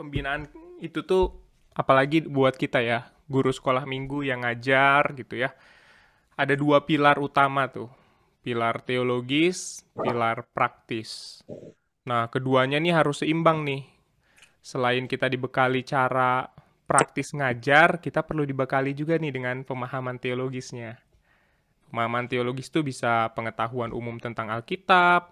Pembinaan itu tuh apalagi buat kita ya, guru sekolah minggu yang ngajar gitu ya. Ada dua pilar utama tuh, pilar teologis, pilar praktis. Nah, keduanya nih harus seimbang nih. Selain kita dibekali cara praktis ngajar, kita perlu dibekali juga nih dengan pemahaman teologisnya. Pemahaman teologis itu bisa pengetahuan umum tentang Alkitab,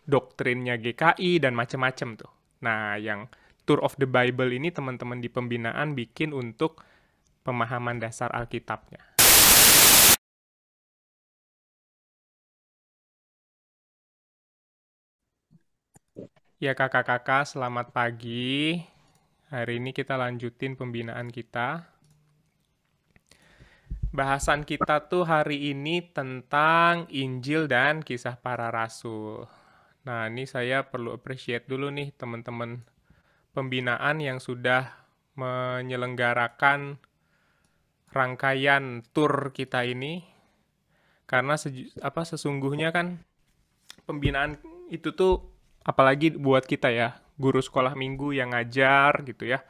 doktrinnya GKI, dan macam-macam tuh. Nah, yang Tour of the Bible ini teman-teman di pembinaan bikin untuk pemahaman dasar Alkitabnya. Ya kakak-kakak, selamat pagi. Hari ini kita lanjutin pembinaan kita. Bahasan kita tuh hari ini tentang Injil dan kisah para rasul. Nah, ini saya perlu appreciate dulu nih teman-teman pembinaan yang sudah menyelenggarakan rangkaian tour kita ini. Karena sesungguhnya kan pembinaan itu tuh apalagi buat kita ya, guru sekolah minggu yang ngajar gitu ya.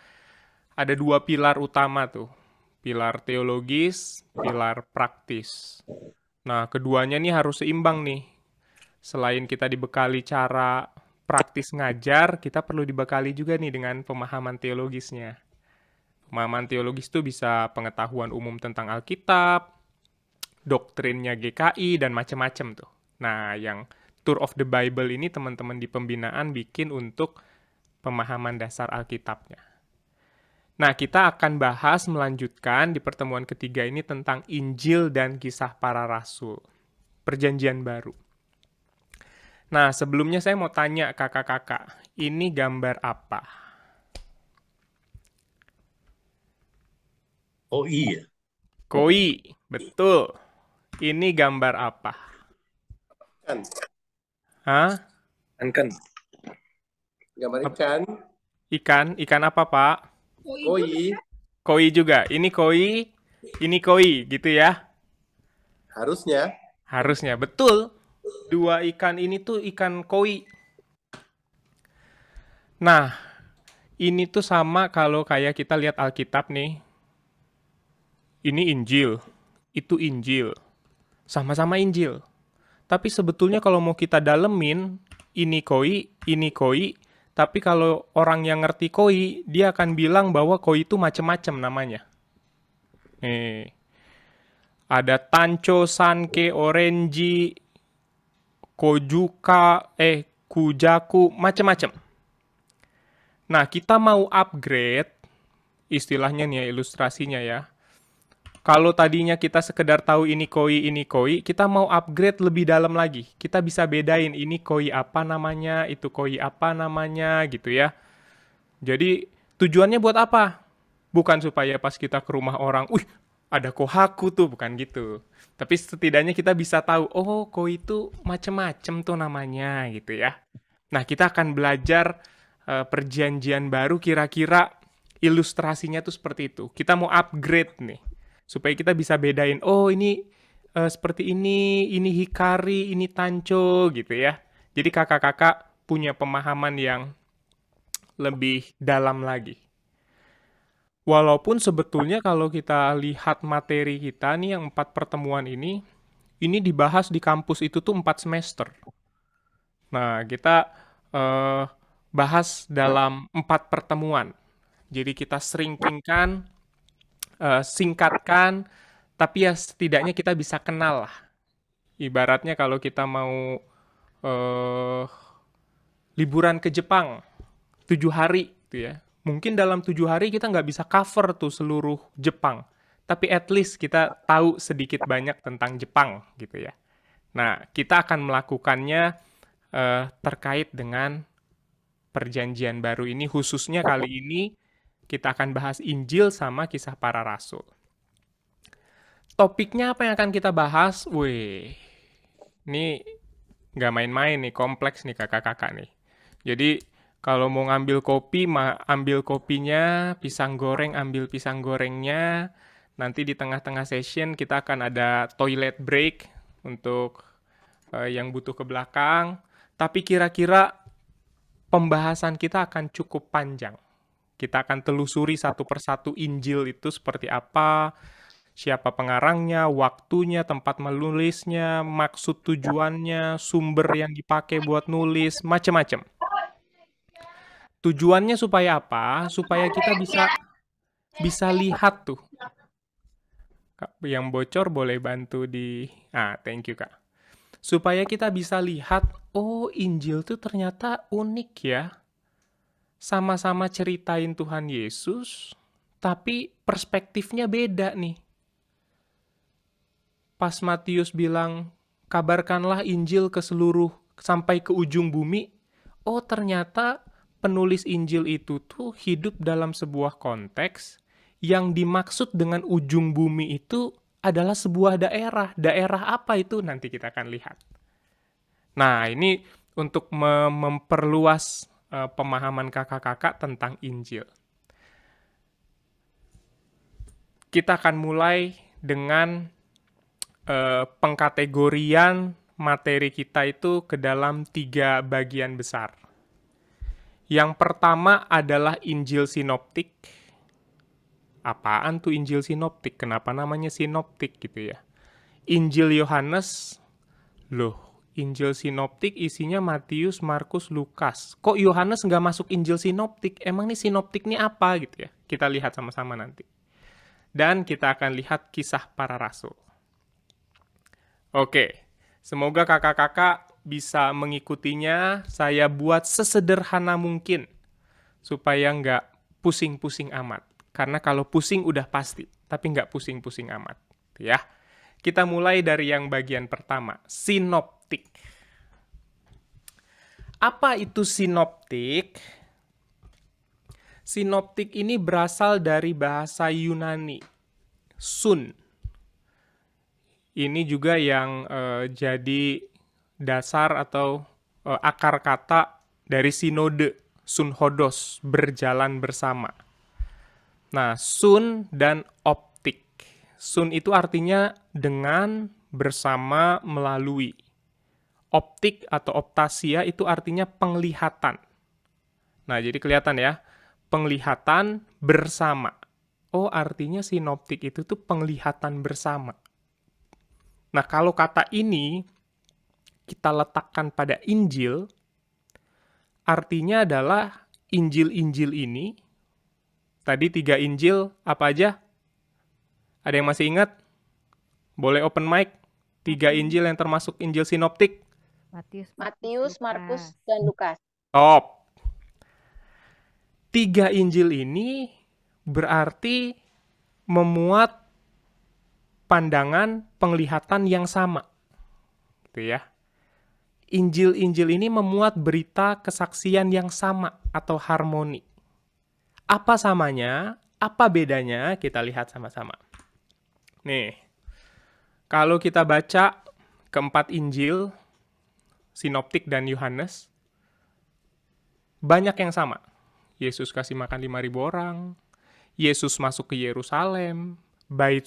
Ada dua pilar utama tuh, pilar teologis, pilar praktis. Nah, keduanya nih harus seimbang nih. Selain kita dibekali cara praktis ngajar, kita perlu dibekali juga nih dengan pemahaman teologisnya. Pemahaman teologis itu bisa pengetahuan umum tentang Alkitab, doktrinnya GKI, dan macam-macam tuh. Nah, yang Tour of the Bible ini teman-teman di pembinaan bikin untuk pemahaman dasar Alkitabnya. Nah, kita akan bahas melanjutkan di pertemuan ketiga ini tentang Injil dan kisah para rasul. Perjanjian baru. Nah, sebelumnya saya mau tanya kakak-kakak, ini gambar apa? Oh iya, Koi, betul. Ini gambar apa? Ikan. Hah? kan Gambar ikan. Ikan apa, Pak? Koi. Koi juga. Ini koi, gitu ya? Harusnya. Harusnya, betul. Dua ikan ini tuh ikan koi. Nah, ini tuh sama kalau kayak kita lihat Alkitab nih. Ini Injil, itu Injil. Sama-sama Injil. Tapi sebetulnya kalau mau kita dalemin, ini koi, tapi kalau orang yang ngerti koi, dia akan bilang bahwa koi itu macam-macam namanya. Ada Tancho, Sanke, Orenji, Kojuka, Kujaku, macam-macam. Nah, kita mau upgrade, istilahnya nih ya, ilustrasinya ya. Kalau tadinya kita sekedar tahu ini koi, kita mau upgrade lebih dalam lagi. Kita bisa bedain ini koi apa namanya, itu koi apa namanya, gitu ya. Jadi, tujuannya buat apa? Bukan supaya pas kita ke rumah orang, ada kohaku tuh, bukan gitu. Tapi setidaknya kita bisa tahu, oh, koi itu macem-macem tuh namanya, gitu ya. Nah, kita akan belajar perjanjian baru kira-kira ilustrasinya tuh seperti itu. Kita mau upgrade nih, supaya kita bisa bedain, oh ini seperti ini Hikari, ini Tancho, gitu ya. Jadi kakak-kakak punya pemahaman yang lebih dalam lagi. Walaupun sebetulnya kalau kita lihat materi kita nih yang 4 pertemuan ini dibahas di kampus itu tuh 4 semester. Nah, kita bahas dalam 4 pertemuan. Jadi kita seringkingkan, singkatkan, tapi ya setidaknya kita bisa kenal lah. Ibaratnya kalau kita mau liburan ke Jepang 7 hari gitu ya. Mungkin dalam 7 hari kita nggak bisa cover tuh seluruh Jepang. Tapi at least kita tahu sedikit banyak tentang Jepang gitu ya. Nah, kita akan melakukannya terkait dengan perjanjian baru ini. Khususnya kali ini kita akan bahas Injil sama kisah para rasul. Topiknya apa yang akan kita bahas? Wih, ini nggak main-main nih, kompleks nih kakak-kakak nih. Jadi kalau mau ngambil kopi, ambil kopinya, pisang goreng, ambil pisang gorengnya. Nanti di tengah-tengah session kita akan ada toilet break untuk yang butuh ke belakang. Tapi kira-kira pembahasan kita akan cukup panjang. Kita akan telusuri satu persatu Injil itu seperti apa, siapa pengarangnya, waktunya, tempat menulisnya, maksud tujuannya, sumber yang dipakai buat nulis, macam-macam. Tujuannya supaya apa? Supaya kita bisa lihat tuh. Kak, yang bocor boleh bantu di... thank you, Kak. Supaya kita bisa lihat, oh Injil tuh ternyata unik ya. Sama-sama ceritain Tuhan Yesus, tapi perspektifnya beda nih. Pas Matius bilang, kabarkanlah Injil ke seluruh, sampai ke ujung bumi, oh ternyata penulis Injil itu tuh hidup dalam sebuah konteks yang dimaksud dengan ujung bumi itu adalah sebuah daerah. Daerah apa itu? Nanti kita akan lihat. Nah, ini untuk memperluas pemahaman kakak-kakak tentang Injil. Kita akan mulai dengan pengkategorian materi kita itu ke dalam 3 bagian besar. Yang pertama adalah Injil sinoptik. Apaan tuh Injil sinoptik? Kenapa namanya sinoptik gitu ya? Injil Yohanes, loh, Injil sinoptik isinya Matius, Markus, Lukas. Kok Yohanes nggak masuk Injil sinoptik? Emang nih sinoptik nih apa gitu ya? Kita lihat sama-sama nanti. Dan kita akan lihat kisah para rasul. Oke, semoga kakak-kakak bisa mengikutinya. Saya buat sesederhana mungkin supaya nggak pusing-pusing amat. Karena kalau pusing udah pasti, tapi nggak pusing-pusing amat. Ya. Kita mulai dari yang bagian pertama, sinoptik. Apa itu sinoptik? Sinoptik ini berasal dari bahasa Yunani, sun. Ini juga yang jadi dasar atau akar kata dari sinode, sunhodos, berjalan bersama. Nah, sun dan optik. Sun itu artinya dengan, bersama, melalui. Optik atau optasia itu artinya penglihatan. Nah, jadi kelihatan ya, penglihatan bersama. Oh, artinya sinoptik itu tuh penglihatan bersama. Nah, kalau kata ini kita letakkan pada Injil, artinya adalah Injil-Injil ini, tadi 3 Injil, apa aja? Ada yang masih ingat? Boleh open mic. 3 Injil yang termasuk Injil sinoptik. Matius, Markus, dan Lukas. Top. 3 Injil ini berarti memuat pandangan penglihatan yang sama. Gitu ya. Injil-Injil ini memuat berita kesaksian yang sama atau harmoni. Apa samanya? Apa bedanya? Kita lihat sama-sama. Nih, kalau kita baca keempat Injil, Sinoptik dan Yohanes, banyak yang sama. Yesus kasih makan 5.000 orang, Yesus masuk ke Yerusalem, bait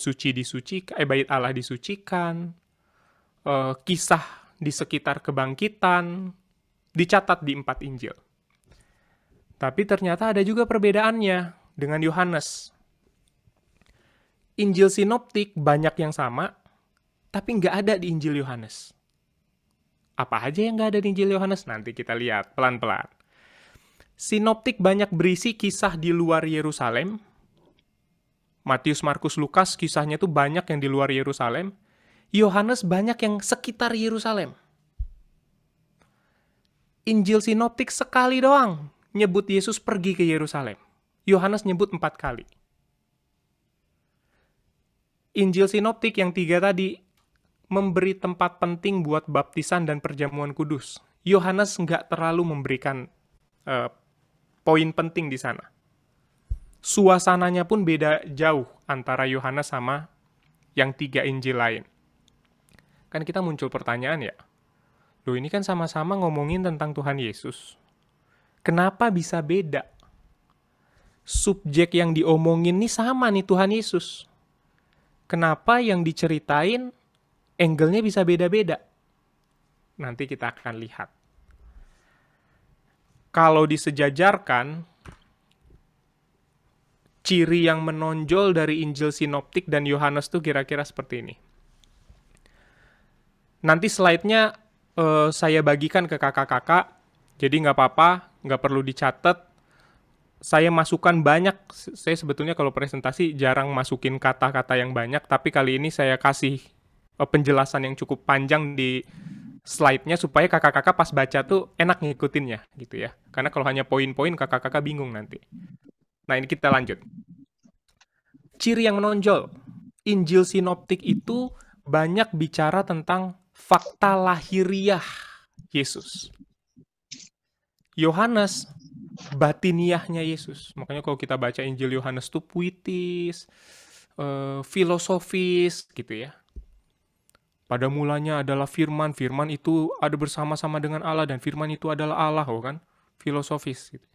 Allah disucikan, kisah di sekitar kebangkitan, dicatat di 4 Injil. Tapi ternyata ada juga perbedaannya dengan Yohanes. Injil sinoptik banyak yang sama, tapi nggak ada di Injil Yohanes. Apa aja yang nggak ada di Injil Yohanes? Nanti kita lihat pelan-pelan. Sinoptik banyak berisi kisah di luar Yerusalem. Matius, Markus, Lukas kisahnya tuh banyak yang di luar Yerusalem. Yohanes banyak yang sekitar Yerusalem. Injil sinoptik sekali doang nyebut Yesus pergi ke Yerusalem. Yohanes nyebut 4 kali. Injil sinoptik yang 3 tadi memberi tempat penting buat baptisan dan perjamuan kudus. Yohanes nggak terlalu memberikan poin penting di sana. Suasananya pun beda jauh antara Yohanes sama yang 3 Injil lain. Kan kita muncul pertanyaan ya, loh ini kan sama-sama ngomongin tentang Tuhan Yesus. Kenapa bisa beda? Subjek yang diomongin nih sama nih Tuhan Yesus. Kenapa yang diceritain angle-nya bisa beda-beda? Nanti kita akan lihat. Kalau disejajarkan, ciri yang menonjol dari Injil Sinoptik dan Yohanes tuh kira-kira seperti ini. Nanti slide-nya saya bagikan ke kakak-kakak, jadi nggak apa-apa, nggak perlu dicatat. Saya masukkan banyak, saya sebetulnya kalau presentasi jarang masukin kata-kata yang banyak, tapi kali ini saya kasih penjelasan yang cukup panjang di slide-nya supaya kakak-kakak pas baca tuh enak ngikutinnya gitu ya. Karena kalau hanya poin-poin kakak-kakak bingung nanti. Nah, ini kita lanjut. Ciri yang menonjol. Injil Sinoptik itu banyak bicara tentang fakta lahiriah Yesus. Yohanes, batiniahnya Yesus. Makanya kalau kita baca Injil Yohanes tuh puitis, filosofis gitu ya. Pada mulanya adalah firman, firman itu ada bersama-sama dengan Allah, dan firman itu adalah Allah, kan? Filosofis gitu.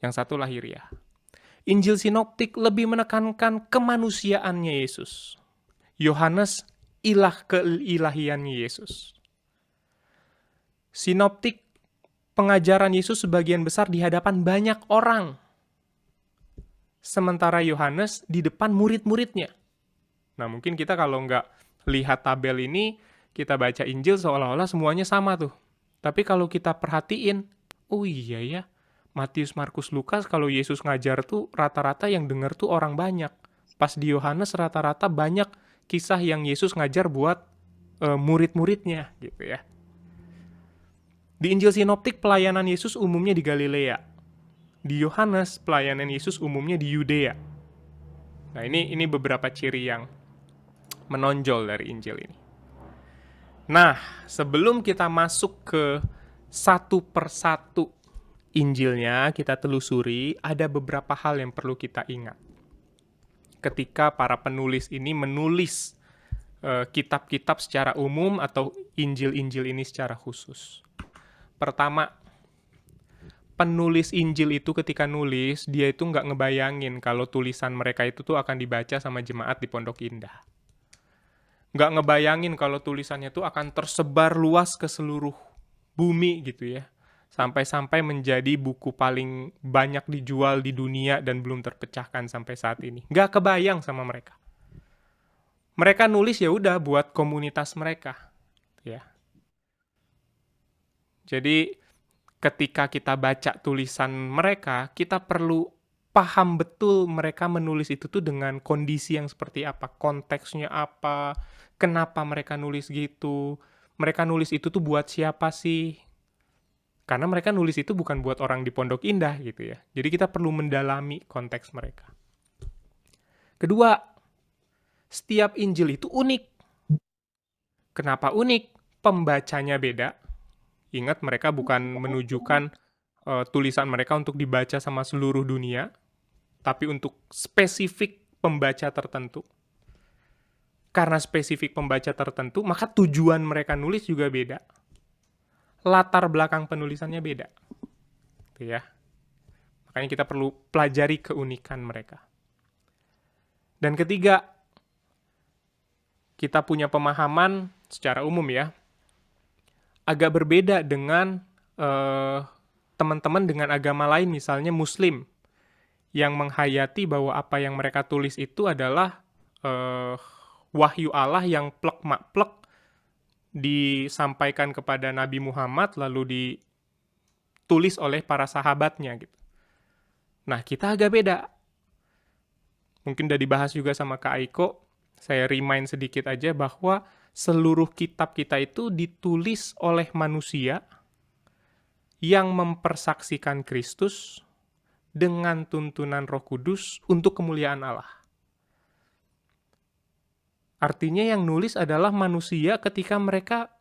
Yang satu lahiriah. Injil Sinoptik lebih menekankan kemanusiaannya Yesus. Yohanes, keilahiannya Yesus. Sinoptik, pengajaran Yesus sebagian besar di hadapan banyak orang. Sementara Yohanes di depan murid-muridnya. Nah, mungkin kita kalau nggak lihat tabel ini, kita baca Injil seolah-olah semuanya sama tuh. Tapi kalau kita perhatiin, oh iya ya, Matius, Markus, Lukas, kalau Yesus ngajar tuh rata-rata yang dengar tuh orang banyak. Pas di Yohanes rata-rata banyak kisah yang Yesus ngajar buat murid-muridnya gitu ya. Di Injil Sinoptik, pelayanan Yesus umumnya di Galilea. Di Yohanes, pelayanan Yesus umumnya di Yudea. Nah, ini beberapa ciri yang menonjol dari Injil ini. Nah, sebelum kita masuk ke satu persatu Injilnya, kita telusuri, ada beberapa hal yang perlu kita ingat. Ketika para penulis ini menulis kitab-kitab secara umum atau Injil-Injil ini secara khusus. Pertama, penulis Injil itu ketika nulis, dia itu nggak ngebayangin kalau tulisan mereka itu tuh akan dibaca sama jemaat di Pondok Indah. Nggak ngebayangin kalau tulisannya tuh akan tersebar luas ke seluruh bumi gitu ya. Sampai-sampai menjadi buku paling banyak dijual di dunia dan belum terpecahkan sampai saat ini. Nggak kebayang sama mereka. Mereka nulis ya udah buat komunitas mereka. Ya. Jadi ketika kita baca tulisan mereka, kita perlu paham betul mereka menulis itu tuh dengan kondisi yang seperti apa, konteksnya apa, kenapa mereka nulis gitu, mereka nulis itu tuh buat siapa sih? Karena mereka nulis itu bukan buat orang di Pondok Indah gitu ya. Jadi kita perlu mendalami konteks mereka. Kedua, setiap Injil itu unik. Kenapa unik? Pembacanya beda. Ingat, mereka bukan menunjukkan tulisan mereka untuk dibaca sama seluruh dunia, tapi untuk spesifik pembaca tertentu. Karena spesifik pembaca tertentu, maka tujuan mereka nulis juga beda. Latar belakang penulisannya beda. Gitu ya. Makanya kita perlu pelajari keunikan mereka. Dan ketiga, kita punya pemahaman secara umum ya, agak berbeda dengan teman-teman dengan agama lain, misalnya Muslim, yang menghayati bahwa apa yang mereka tulis itu adalah wahyu Allah yang plek-maplek disampaikan kepada Nabi Muhammad lalu ditulis oleh para sahabatnya gitu. Nah, kita agak beda. Mungkin udah dibahas juga sama Kak Aiko, saya remind sedikit aja bahwa seluruh kitab kita itu ditulis oleh manusia yang mempersaksikan Kristus dengan tuntunan Roh Kudus untuk kemuliaan Allah. Artinya yang nulis adalah manusia ketika mereka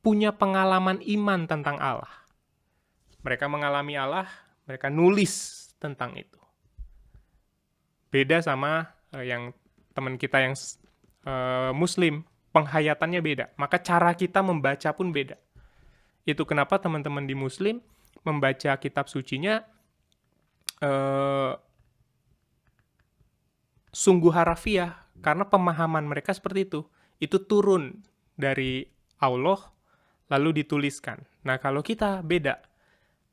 punya pengalaman iman tentang Allah. Mereka mengalami Allah, mereka nulis tentang itu. Beda sama yang teman kita yang Muslim, penghayatannya beda. Maka cara kita membaca pun beda. Itu kenapa teman-teman di Muslim membaca kitab sucinya sungguh harafiah, karena pemahaman mereka seperti itu. Itu turun dari Allah, lalu dituliskan. Nah, kalau kita beda.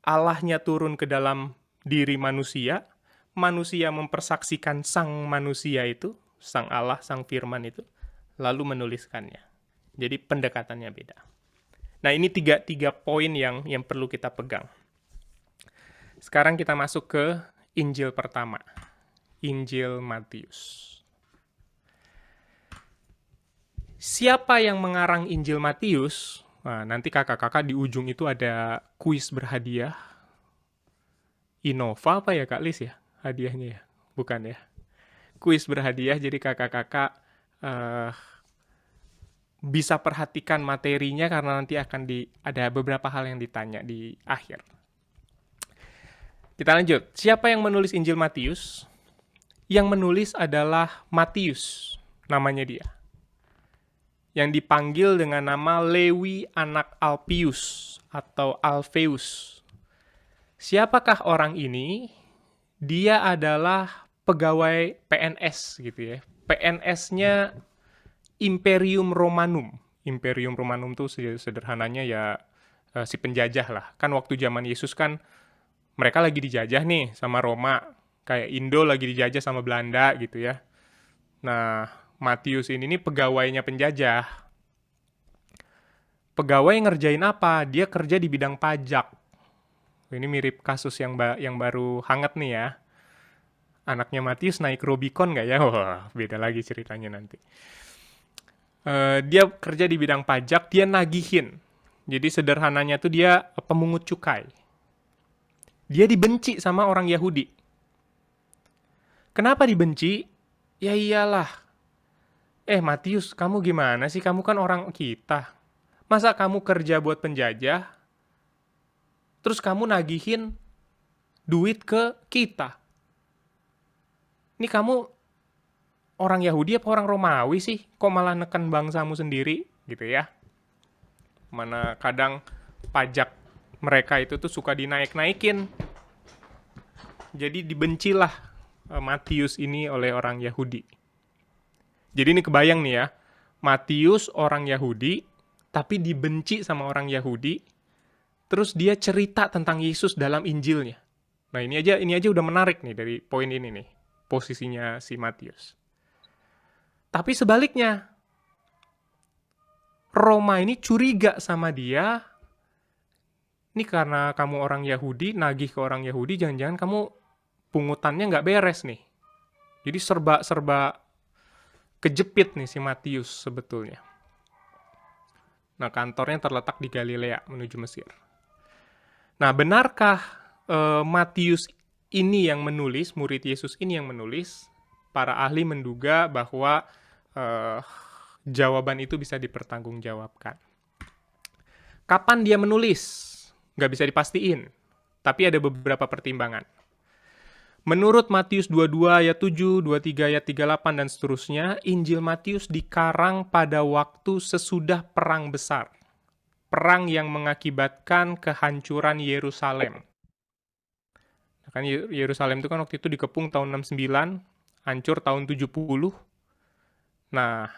Allahnya turun ke dalam diri manusia, manusia mempersaksikan sang manusia itu, sang Allah, sang firman itu, lalu menuliskannya. Jadi pendekatannya beda. Nah, ini tiga poin yang perlu kita pegang. Sekarang kita masuk ke Injil pertama, Injil Matius. Siapa yang mengarang Injil Matius? Nah, nanti kakak-kakak di ujung itu ada kuis berhadiah. Innova apa ya Kak Lis ya? Hadiahnya ya? Bukan ya? Kuis berhadiah, jadi kakak-kakak bisa perhatikan materinya karena nanti akan ada beberapa hal yang ditanya di akhir. Kita lanjut. Siapa yang menulis Injil Matius? Yang menulis adalah Matius, namanya dia. Yang dipanggil dengan nama Lewi anak Alpius atau Alfeus. Siapakah orang ini? Dia adalah pegawai PNS gitu ya. PNS-nya Imperium Romanum. Imperium Romanum itu sederhananya ya si penjajah lah. Kan waktu zaman Yesus kan mereka lagi dijajah nih sama Roma. Kayak Indo lagi dijajah sama Belanda gitu ya. Nah, Matius ini nih pegawainya penjajah. Pegawai ngerjain apa? Dia kerja di bidang pajak. Ini mirip kasus yang baru hangat nih ya. Anaknya Matius naik Rubicon nggak ya? Wah, beda lagi ceritanya nanti. Dia kerja di bidang pajak, dia nagihin. Jadi sederhananya tuh dia pemungut cukai. Dia dibenci sama orang Yahudi. Kenapa dibenci? Ya iyalah. Matius, kamu gimana sih? Kamu kan orang kita. Masa kamu kerja buat penjajah, terus kamu nagihin duit ke kita? Ini kamu orang Yahudi apa orang Romawi sih? Kok malah neken bangsamu sendiri? Gitu ya. Mana kadang pajak mereka itu tuh suka dinaik-naikin. Jadi dibencilah Matius ini oleh orang Yahudi. Jadi ini kebayang nih ya, Matius orang Yahudi, tapi dibenci sama orang Yahudi, terus dia cerita tentang Yesus dalam Injilnya. Nah ini aja udah menarik nih dari poin ini nih, posisinya si Matius. Tapi sebaliknya, Roma ini curiga sama dia, ini karena kamu orang Yahudi, nagih ke orang Yahudi, jangan-jangan kamu pungutannya nggak beres nih. Jadi serba kejepit nih si Matius sebetulnya. Nah, kantornya terletak di Galilea menuju Mesir. Nah, benarkah Matius ini yang menulis, murid Yesus ini yang menulis? Para ahli menduga bahwa jawaban itu bisa dipertanggungjawabkan. Kapan dia menulis? Nggak bisa dipastiin, tapi ada beberapa pertimbangan. Menurut Matius 22 ayat 7, 23 ayat 38, dan seterusnya, Injil Matius dikarang pada waktu sesudah perang besar. Perang yang mengakibatkan kehancuran Yerusalem. Kan Yerusalem itu kan waktu itu dikepung tahun 69, hancur tahun 70. Nah,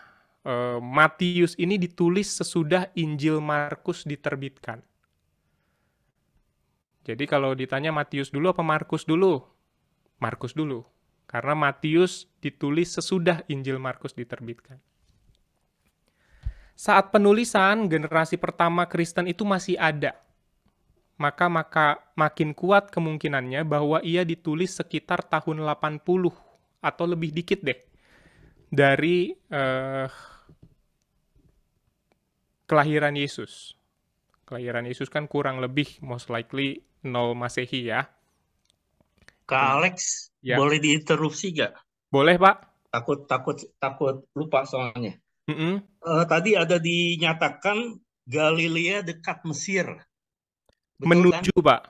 Matius ini ditulis sesudah Injil Markus diterbitkan. Jadi kalau ditanya Matius dulu apa Markus dulu? Markus dulu, karena Matius ditulis sesudah Injil Markus diterbitkan. Saat penulisan, generasi pertama Kristen itu masih ada. Maka makin kuat kemungkinannya bahwa ia ditulis sekitar tahun 80 atau lebih dikit deh dari kelahiran Yesus. Kelahiran Yesus kan kurang lebih most likely 0 Masehi ya. Kak Alex, Ya. boleh diinterupsi nggak? Boleh, Pak. Takut lupa soalnya. Mm-mm. Tadi ada dinyatakan Galilea dekat Mesir. Betul Menuju, kan? Pak.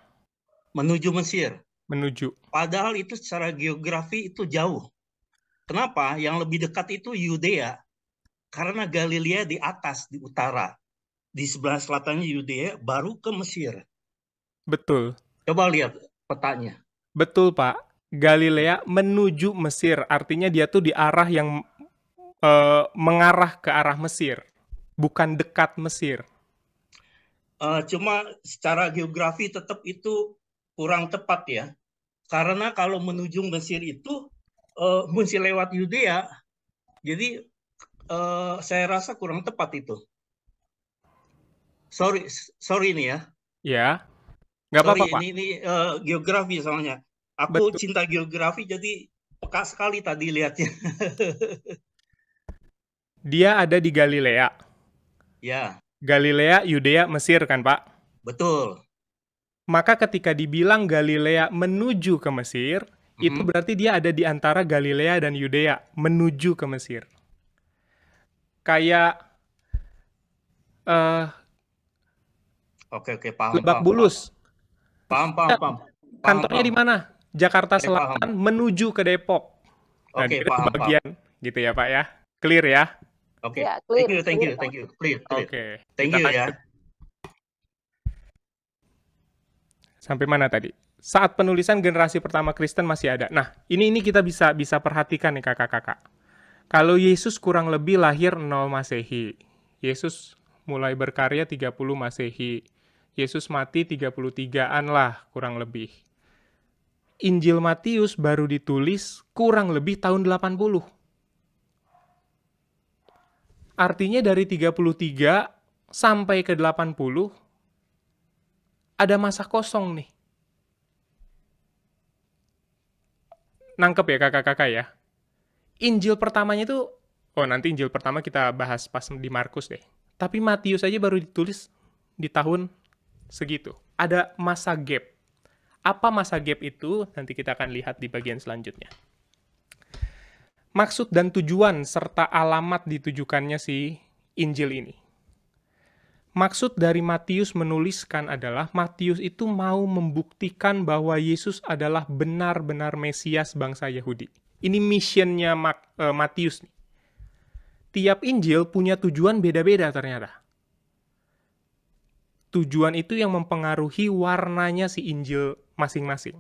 Menuju Mesir. Menuju. Padahal itu secara geografi itu jauh. Kenapa? Yang lebih dekat itu Yudea. Karena Galilea di atas, di utara. Di sebelah selatannya Yudea, baru ke Mesir. Betul. Coba lihat petanya. Betul, Pak. Galilea menuju Mesir. Artinya dia tuh di arah yang mengarah ke arah Mesir. Bukan dekat Mesir. Cuma secara geografi tetap itu kurang tepat ya. Karena kalau menuju Mesir itu mesti lewat Yudea. Jadi saya rasa kurang tepat itu. Sorry nih ya. Ya, nggak apa-apa, Pak. Ini geografi soalnya. Aku cinta geografi jadi peka sekali tadi lihatnya. Dia ada di Galilea. Ya, Galilea, Yudea, Mesir kan, Pak? betul. Maka ketika dibilang Galilea menuju ke Mesir, itu berarti dia ada di antara Galilea dan Yudea menuju ke Mesir. Kayak Oke, paham. Lebak Bulus. Paham. Kantornya di mana? Jakarta Selatan menuju ke Depok. Nah, Oke, itu paham. bagian gitu ya, Pak ya. Clear ya? Oke. Ya, clear, Thank you. clear. Clear. Oke. Thank Kita you ya. lanjut. Sampai mana tadi? Saat penulisan generasi pertama Kristen masih ada. Nah, ini kita bisa perhatikan nih kakak-kakak. Kalau Yesus kurang lebih lahir 0 Masehi. Yesus mulai berkarya 30 Masehi. Yesus mati 33-an lah kurang lebih. Injil Matius baru ditulis kurang lebih tahun 80. Artinya dari 33 sampai ke 80 ada masa kosong nih. Nangkep ya kakak-kakak ya. Injil pertamanya itu, nanti Injil pertama kita bahas pas di Markus deh. Tapi Matius aja baru ditulis di tahun segitu. Ada masa gap. Apa masa gap itu? Nanti kita akan lihat di bagian selanjutnya. Maksud dan tujuan serta alamat ditujukannya si Injil ini. Maksud dari Matius menuliskan adalah Matius itu mau membuktikan bahwa Yesus adalah benar-benar Mesias bangsa Yahudi. Ini missionnya Matius nih. Tiap Injil punya tujuan beda-beda ternyata. Tujuan itu yang mempengaruhi warnanya si Injil masing-masing.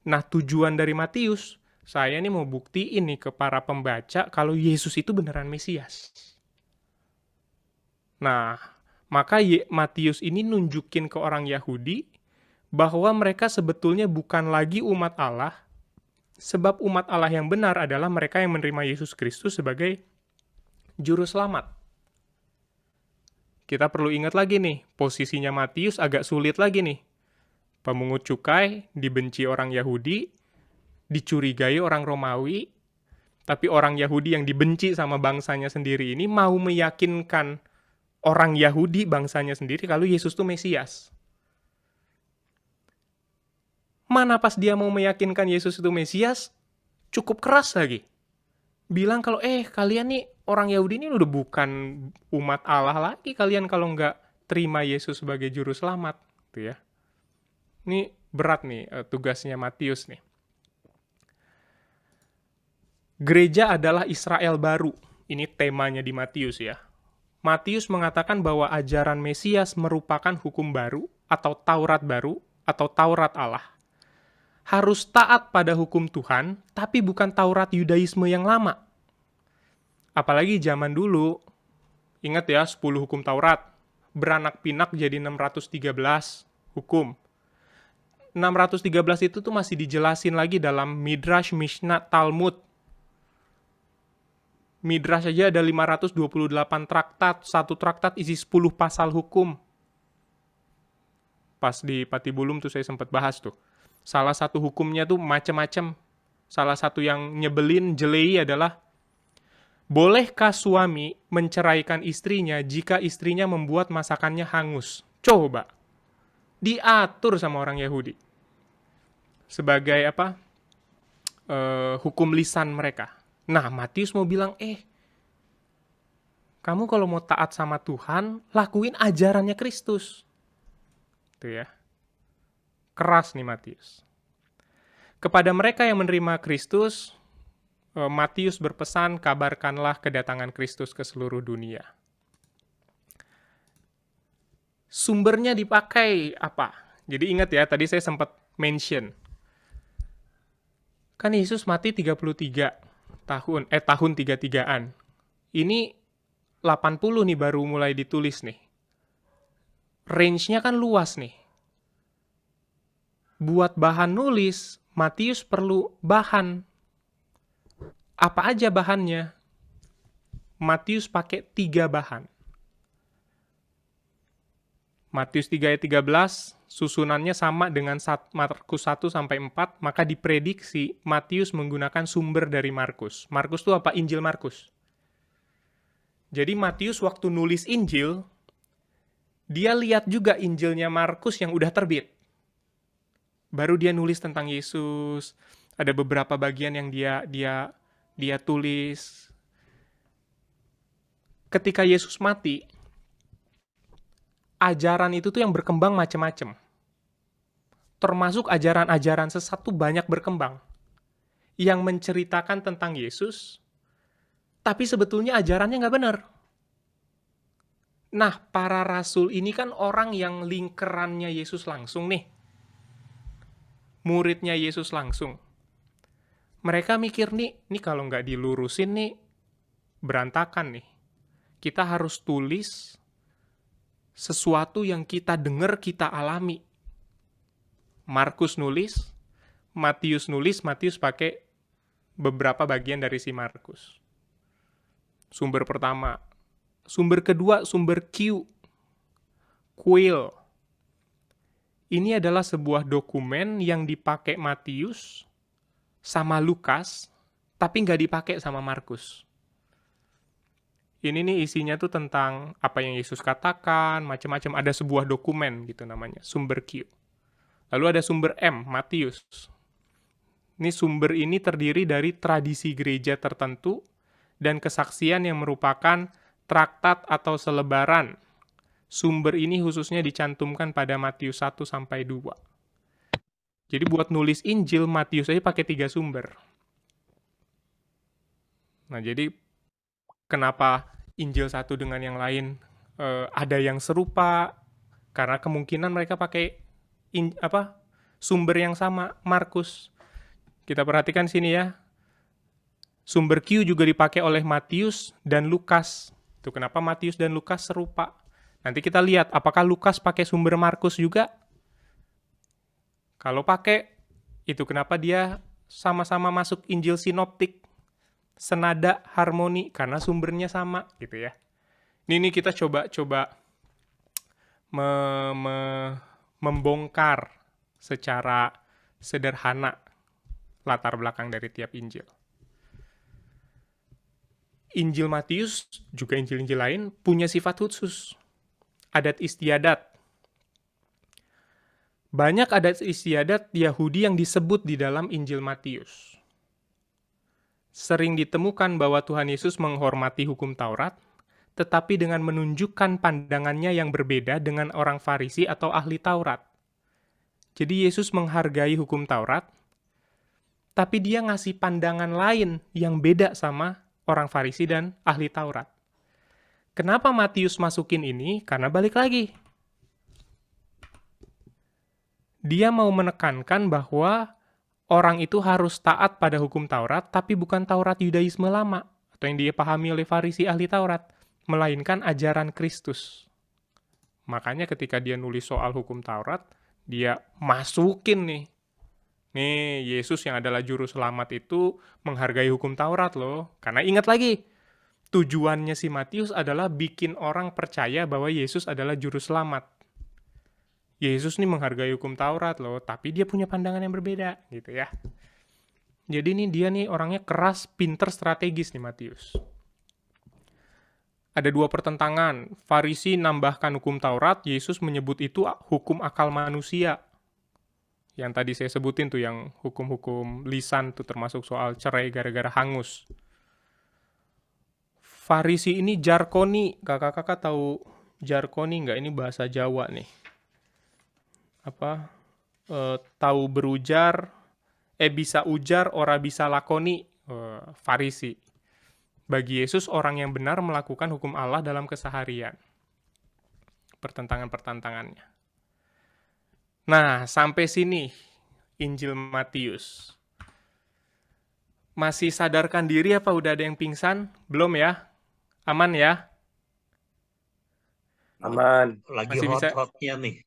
Nah, tujuan dari Matius, saya ini mau buktiin nih ke para pembaca kalau Yesus itu beneran Mesias. Nah, maka Matius ini nunjukin ke orang Yahudi bahwa mereka sebetulnya bukan lagi umat Allah, sebab umat Allah yang benar adalah mereka yang menerima Yesus Kristus sebagai juru selamat. Kita perlu ingat lagi nih, posisinya Matius agak sulit lagi nih. Pemungut cukai, dibenci orang Yahudi, dicurigai orang Romawi, tapi orang Yahudi yang dibenci sama bangsanya sendiri ini mau meyakinkan orang Yahudi bangsanya sendiri kalau Yesus itu Mesias. Mana pas dia mau meyakinkan Yesus itu Mesias, cukup keras lagi. Bilang kalau, kalian nih orang Yahudi ini udah bukan umat Allah lagi, kalian kalau nggak terima Yesus sebagai juru selamat. Gitu ya. Ini berat nih tugasnya Matius nih. Gereja adalah Israel baru. Ini temanya di Matius ya. Matius mengatakan bahwa ajaran Mesias merupakan hukum baru, atau Taurat baru, atau Taurat Allah. Harus taat pada hukum Tuhan, tapi bukan Taurat Yudaisme yang lama. Apalagi zaman dulu, ingat ya 10 hukum Taurat, beranak pinak jadi 613 hukum. 613 itu tuh masih dijelasin lagi dalam Midrash, Mishnah, Talmud. Midrash aja ada 528 traktat, satu traktat isi 10 pasal hukum. Pas di Patibulum tuh saya sempat bahas tuh. Salah satu hukumnya tuh macam-macam. Salah satu yang nyebelin, jelei adalah bolehkah suami menceraikan istrinya jika istrinya membuat masakannya hangus? Coba. Diatur sama orang Yahudi. Sebagai apa? Hukum lisan mereka. Nah, Matius mau bilang, kamu kalau mau taat sama Tuhan, lakuin ajarannya Kristus. Itu ya. Keras nih Matius. Kepada mereka yang menerima Kristus, Matius berpesan, kabarkanlah kedatangan Kristus ke seluruh dunia. Sumbernya dipakai apa? Jadi ingat ya, tadi saya sempat mention. Kan Yesus mati 33 tahun 33-an. Ini 80 nih baru mulai ditulis nih. Range-nya kan luas nih. Buat bahan nulis, Matius perlu bahan. Apa aja bahannya? Matius pakai 3 bahan. Matius 3 ayat 13, susunannya sama dengan Markus 1 sampai 4, maka diprediksi Matius menggunakan sumber dari Markus. Markus itu apa? Injil Markus. Jadi Matius waktu nulis Injil, dia lihat juga Injilnya Markus yang udah terbit. Baru dia nulis tentang Yesus. Ada beberapa bagian yang dia tulis. Ketika Yesus mati, ajaran itu tuh yang berkembang macam-macam. Termasuk ajaran-ajaran sesat tuh banyak berkembang. Yang menceritakan tentang Yesus, tapi sebetulnya ajarannya nggak benar. Nah, para rasul ini kan orang yang lingkarannya Yesus langsung nih. Muridnya Yesus langsung. Mereka mikir nih kalau nggak dilurusin nih, berantakan nih. Kita harus tulis sesuatu yang kita dengar, kita alami. Markus nulis, Matius nulis, Matius pakai beberapa bagian dari si Markus. Sumber pertama. Sumber kedua, sumber Q. Quill. Ini adalah sebuah dokumen yang dipakai Matius sama Lukas, tapi nggak dipakai sama Markus. Ini nih isinya tuh tentang apa yang Yesus katakan, macam-macam. Ada sebuah dokumen gitu namanya, sumber Q. Lalu ada sumber M, Matius. Ini sumber ini terdiri dari tradisi gereja tertentu dan kesaksian yang merupakan traktat atau selebaran. Sumber ini khususnya dicantumkan pada Matius 1 sampai 2. Jadi buat nulis Injil, Matius aja pakai 3 sumber. Nah, jadi kenapa Injil satu dengan yang lain ada yang serupa? Karena kemungkinan mereka pakai sumber yang sama, Markus. Kita perhatikan sini ya. Sumber Q juga dipakai oleh Matius dan Lukas. Itu kenapa Matius dan Lukas serupa. Nanti kita lihat apakah Lukas pakai sumber Markus juga. Kalau pakai, itu kenapa dia sama-sama masuk Injil sinoptik. Senada, harmoni, karena sumbernya sama, gitu ya. Ini kita coba membongkar secara sederhana latar belakang dari tiap Injil. Injil Matius, juga Injil-Injil lain, punya sifat khusus. Adat istiadat. Banyak adat istiadat Yahudi yang disebut di dalam Injil Matius. Sering ditemukan bahwa Tuhan Yesus menghormati hukum Taurat, tetapi dengan menunjukkan pandangannya yang berbeda dengan orang Farisi atau ahli Taurat. Jadi Yesus menghargai hukum Taurat, tapi dia ngasih pandangan lain yang beda sama orang Farisi dan ahli Taurat. Kenapa Matius masukin ini? Karena balik lagi. Dia mau menekankan bahwa orang itu harus taat pada hukum Taurat, tapi bukan Taurat Yudaisme lama, atau yang dipahami oleh Farisi ahli Taurat, melainkan ajaran Kristus. Makanya ketika dia nulis soal hukum Taurat, dia masukin nih, Yesus yang adalah juru selamat itu menghargai hukum Taurat loh. Karena ingat lagi, tujuannya si Matius adalah bikin orang percaya bahwa Yesus adalah juru selamat. Yesus nih menghargai hukum Taurat loh, tapi dia punya pandangan yang berbeda, gitu ya. Jadi dia orangnya keras, pinter, strategis nih Matius. Ada 2 pertentangan. Farisi nambahkan hukum Taurat, Yesus menyebut itu hukum akal manusia. Yang tadi saya sebutin tuh, yang hukum-hukum lisan tuh termasuk soal cerai gara-gara hangus. Farisi ini jarkoni. Kakak-kakak tahu jarkoni nggak? Ini bahasa Jawa nih. Tahu berujar, bisa ujar, ora bisa lakoni. Farisi. Bagi Yesus, orang yang benar melakukan hukum Allah dalam keseharian. Pertentangan-pertentangannya. Nah, sampai sini Injil Matius. Masih sadarkan diri apa udah ada yang pingsan? Belum ya? Aman ya? Aman. Lagi Masih bisa- hot-hotnya nih.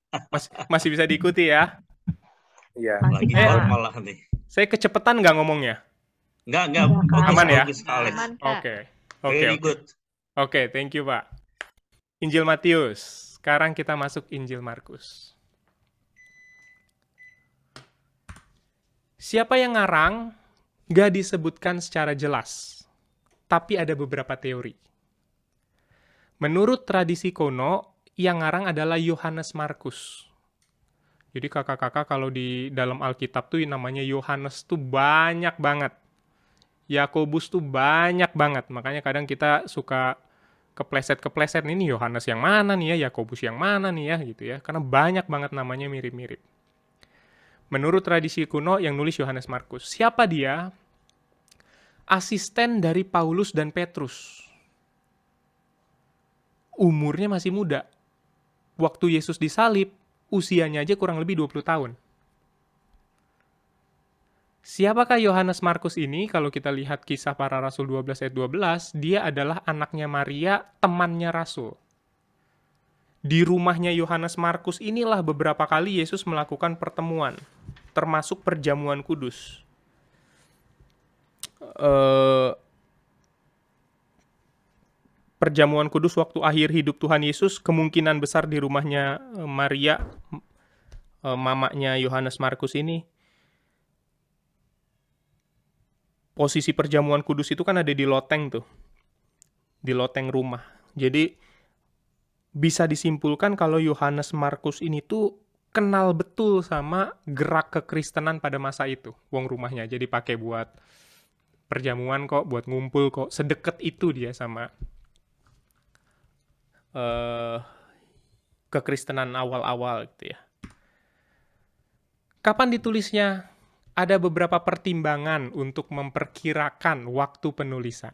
Masih bisa diikuti ya? Iya. Lagi hot malah nih. Saya kecepatan nggak ngomongnya? Enggak, Enggak, Kak. Aman ya? bagus, Alex. Aman, Kak. Oke. Oke, Very oke. good. Oke, thank you, Pak. Injil Matius. Sekarang kita masuk Injil Markus. Siapa yang ngarang? Nggak disebutkan secara jelas. Tapi ada beberapa teori. Menurut tradisi kuno, yang ngarang adalah Yohanes Markus. Jadi kakak-kakak kalau di dalam Alkitab tuh namanya Yohanes tuh banyak banget. Yakobus tuh banyak banget. Makanya kadang kita suka kepleset-kepleset, ini Yohanes yang mana nih ya, Yakobus yang mana nih ya, gitu ya. Karena banyak banget namanya mirip-mirip. Menurut tradisi kuno yang nulis Yohanes Markus. Siapa dia? Asisten dari Paulus dan Petrus. Umurnya masih muda. Waktu Yesus disalib, usianya aja kurang lebih 20 tahun. Siapakah Yohanes Markus ini? Kalau kita lihat kisah para Rasul 12 ayat 12, dia adalah anaknya Maria, temannya Rasul. Di rumahnya Yohanes Markus inilah beberapa kali Yesus melakukan pertemuan, termasuk perjamuan kudus. Perjamuan kudus waktu akhir hidup Tuhan Yesus kemungkinan besar di rumahnya Maria, mamanya Yohanes Markus ini. Posisi perjamuan kudus itu kan ada di loteng tuh. Di loteng rumah. Jadi bisa disimpulkan kalau Yohanes Markus ini tuh kenal betul sama gerak kekristenan pada masa itu. Wong rumahnya jadi pakai buat perjamuan kok, buat ngumpul kok. Sedekat itu dia sama kekristenan awal-awal gitu ya. Kapan ditulisnya? Ada beberapa pertimbangan untuk memperkirakan waktu penulisan.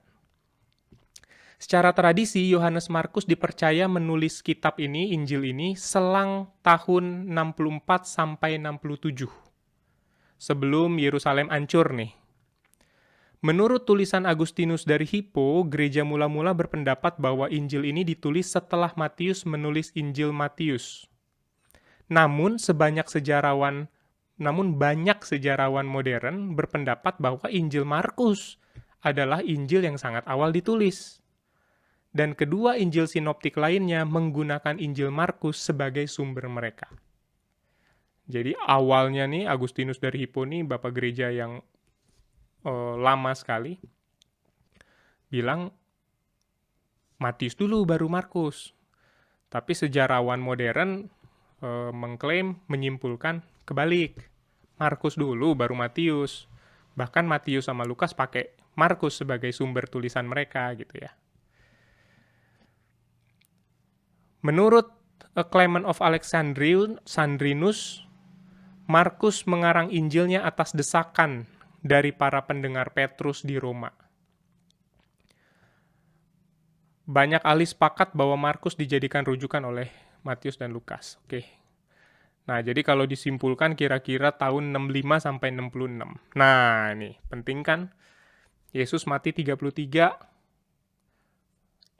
Secara tradisi, Yohanes Markus dipercaya menulis kitab ini, Injil ini, selang tahun 64 sampai 67. Sebelum Yerusalem hancur nih. Menurut tulisan Agustinus dari Hippo, gereja mula-mula berpendapat bahwa Injil ini ditulis setelah Matius menulis Injil Matius. Namun banyak sejarawan modern berpendapat bahwa Injil Markus adalah Injil yang sangat awal ditulis. Dan kedua Injil sinoptik lainnya menggunakan Injil Markus sebagai sumber mereka. Jadi awalnya nih Agustinus dari Hippo nih, bapak gereja yang lama sekali, bilang Matius dulu baru Markus. Tapi sejarawan modern mengklaim, menyimpulkan kebalik. Markus dulu baru Matius. Bahkan Matius sama Lukas pakai Markus sebagai sumber tulisan mereka gitu ya. Menurut Clement of Alexandrinus, Markus mengarang Injilnya atas desakan dari para pendengar Petrus di Roma. Banyak ahli sepakat bahwa Markus dijadikan rujukan oleh Matius dan Lukas. Oke. Nah, jadi kalau disimpulkan kira-kira tahun 65 sampai 66. Nah, ini penting kan? Yesus mati 33.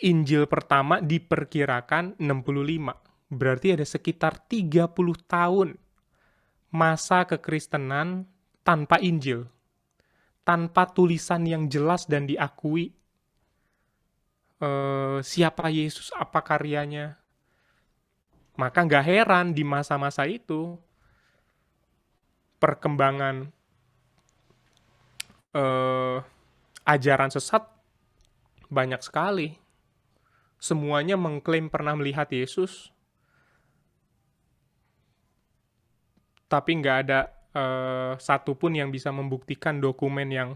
Injil pertama diperkirakan 65. Berarti ada sekitar 30 tahun masa kekristenan tanpa Injil. Tanpa tulisan yang jelas dan diakui siapa Yesus, apa karyanya. Maka nggak heran di masa-masa itu perkembangan ajaran sesat banyak sekali. Semuanya mengklaim pernah melihat Yesus, tapi nggak ada satupun yang bisa membuktikan dokumen yang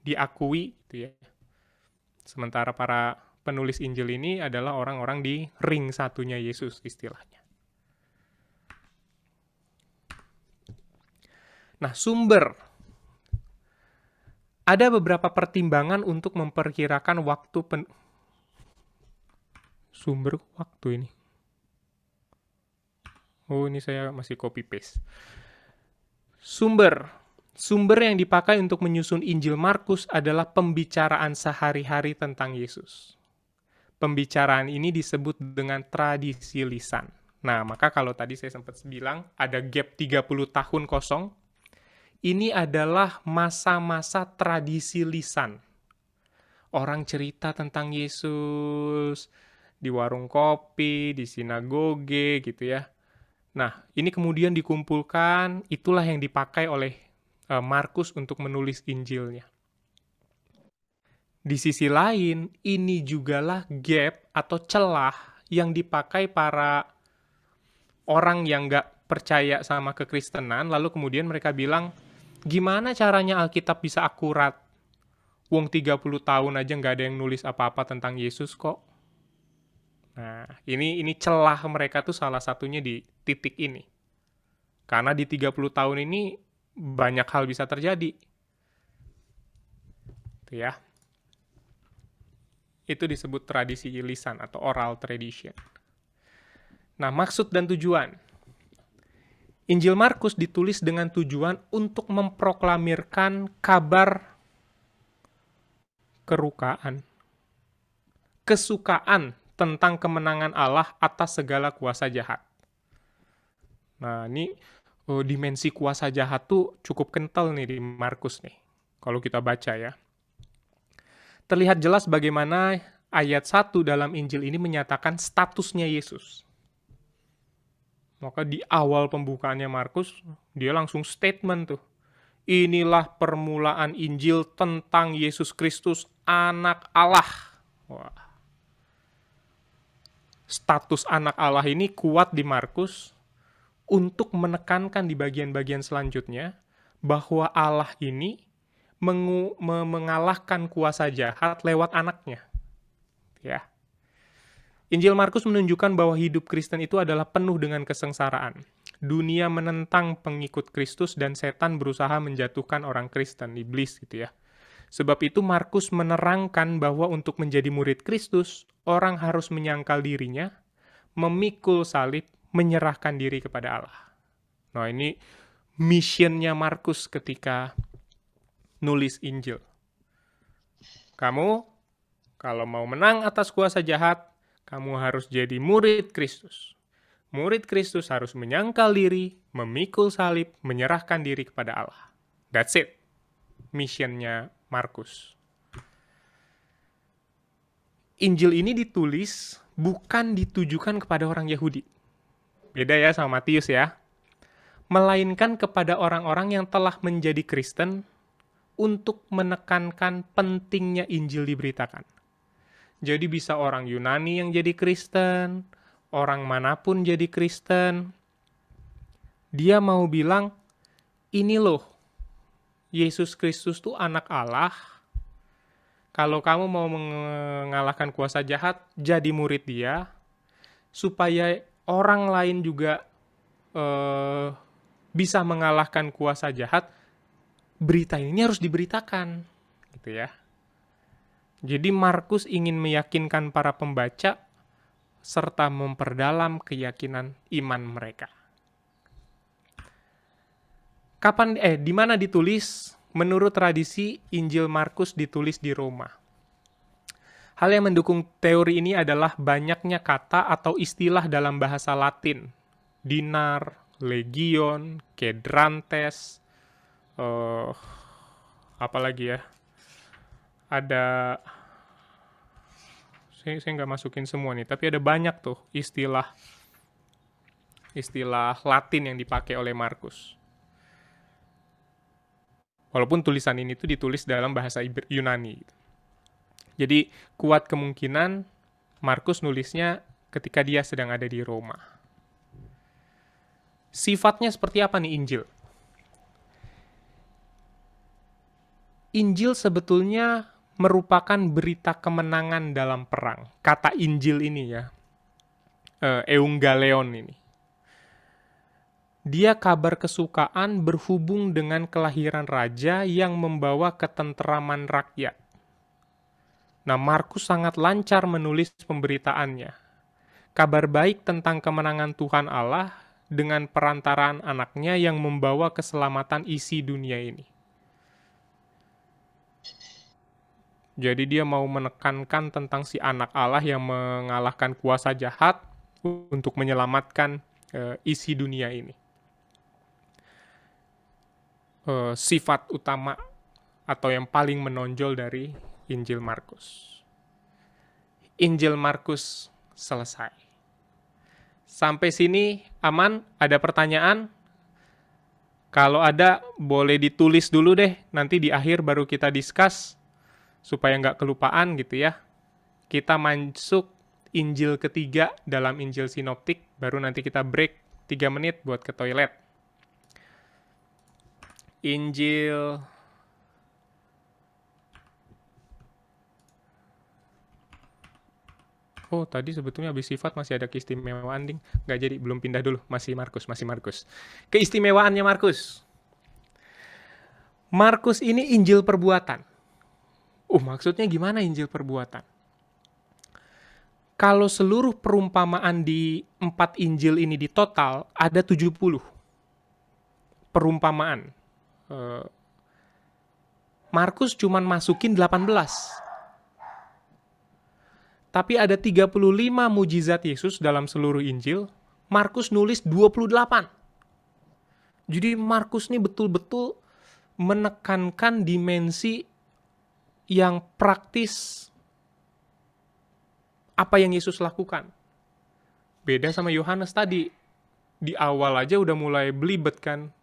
diakui gitu ya. Sementara para penulis Injil ini adalah orang-orang di ring satunya Yesus istilahnya. Nah, sumber. Ada beberapa pertimbangan untuk memperkirakan waktu sumber waktu ini. Oh, ini saya masih copy paste. Sumber yang dipakai untuk menyusun Injil Markus adalah pembicaraan sehari-hari tentang Yesus. Pembicaraan ini disebut dengan tradisi lisan. Nah, maka kalau tadi saya sempat bilang ada gap 30 tahun kosong, ini adalah masa-masa tradisi lisan. Orang cerita tentang Yesus di warung kopi, di sinagoge gitu ya. Nah, ini kemudian dikumpulkan, itulah yang dipakai oleh Markus untuk menulis Injilnya. Di sisi lain, ini jugalah gap atau celah yang dipakai para orang yang nggak percaya sama kekristenan, lalu kemudian mereka bilang, gimana caranya Alkitab bisa akurat? Wong 30 tahun aja nggak ada yang nulis apa-apa tentang Yesus kok. Nah, ini celah mereka tuh salah satunya di titik ini. Karena di 30 tahun ini banyak hal bisa terjadi. Itu ya. Itu disebut tradisi lisan atau oral tradition. Nah, maksud dan tujuan. Injil Markus ditulis dengan tujuan untuk memproklamirkan kabar kesukaan tentang kemenangan Allah atas segala kuasa jahat. Nah, ini dimensi kuasa jahat tuh cukup kental nih di Markus nih, kalau kita baca ya. Terlihat jelas bagaimana ayat 1 dalam Injil ini menyatakan statusnya Yesus. Maka di awal pembukaannya Markus, dia langsung statement tuh. Inilah permulaan Injil tentang Yesus Kristus, anak Allah. Wah. Status anak Allah ini kuat di Markus untuk menekankan di bagian-bagian selanjutnya bahwa Allah ini mengalahkan kuasa jahat lewat anaknya. Ya. Injil Markus menunjukkan bahwa hidup Kristen itu adalah penuh dengan kesengsaraan. Dunia menentang pengikut Kristus dan setan berusaha menjatuhkan orang Kristen, iblis gitu ya. Sebab itu Markus menerangkan bahwa untuk menjadi murid Kristus, orang harus menyangkal dirinya, memikul salib, menyerahkan diri kepada Allah. Nah, ini missionnya Markus ketika nulis Injil. Kamu, kalau mau menang atas kuasa jahat, kamu harus jadi murid Kristus. Murid Kristus harus menyangkal diri, memikul salib, menyerahkan diri kepada Allah. That's it. Missionnya Markus. Injil ini ditulis bukan ditujukan kepada orang Yahudi. Beda ya sama Matius ya. Melainkan kepada orang-orang yang telah menjadi Kristen untuk menekankan pentingnya Injil diberitakan. Jadi bisa orang Yunani yang jadi Kristen, orang manapun jadi Kristen. Dia mau bilang, ini loh, Yesus Kristus tuh anak Allah. Kalau kamu mau mengalahkan kuasa jahat, jadi murid dia. Supaya orang lain juga bisa mengalahkan kuasa jahat, berita ini harus diberitakan. Gitu ya. Jadi Markus ingin meyakinkan para pembaca serta memperdalam keyakinan iman mereka. Di mana ditulis? Menurut tradisi, Injil Markus ditulis di Roma. Hal yang mendukung teori ini adalah banyaknya kata atau istilah dalam bahasa Latin. Dinar, legion, quadrantes, apalagi ya? Ada, saya nggak masukin semua nih, tapi ada banyak tuh istilah Latin yang dipakai oleh Markus. Walaupun tulisan ini tuh ditulis dalam bahasa Yunani. Jadi kuat kemungkinan Markus nulisnya ketika dia sedang ada di Roma. Sifatnya seperti apa nih Injil? Injil sebetulnya merupakan berita kemenangan dalam perang. Kata Injil ini ya, Eungaleon ini. Dia kabar kesukaan berhubung dengan kelahiran raja yang membawa ketenteraman rakyat. Nah, Markus sangat lancar menulis pemberitaannya. Kabar baik tentang kemenangan Tuhan Allah dengan perantaraan anaknya yang membawa keselamatan isi dunia ini. Jadi dia mau menekankan tentang si anak Allah yang mengalahkan kuasa jahat untuk menyelamatkan isi dunia ini. sifat utama atau yang paling menonjol dari Injil Markus. Injil Markus selesai. Sampai sini aman? Ada pertanyaan? Kalau ada, boleh ditulis dulu deh. Nanti di akhir baru kita discuss, supaya nggak kelupaan gitu ya. Kita masuk Injil ketiga dalam Injil Sinoptik, baru nanti kita break 3 menit buat ke toilet. Injil Oh, tadi sebetulnya habis sifat masih ada keistimewaan, ding. Nggak jadi, belum pindah dulu. Masih Markus. Keistimewaannya Markus. Markus ini Injil perbuatan. Maksudnya gimana Injil perbuatan? Kalau seluruh perumpamaan di 4 Injil ini di total, ada 70 perumpamaan. Markus cuman masukin 18. Tapi ada 35 mujizat Yesus dalam seluruh Injil, Markus nulis 28. Jadi Markus ini betul-betul menekankan dimensi yang praktis apa yang Yesus lakukan. Beda sama Yohanes tadi. Di awal aja udah mulai belibet kan.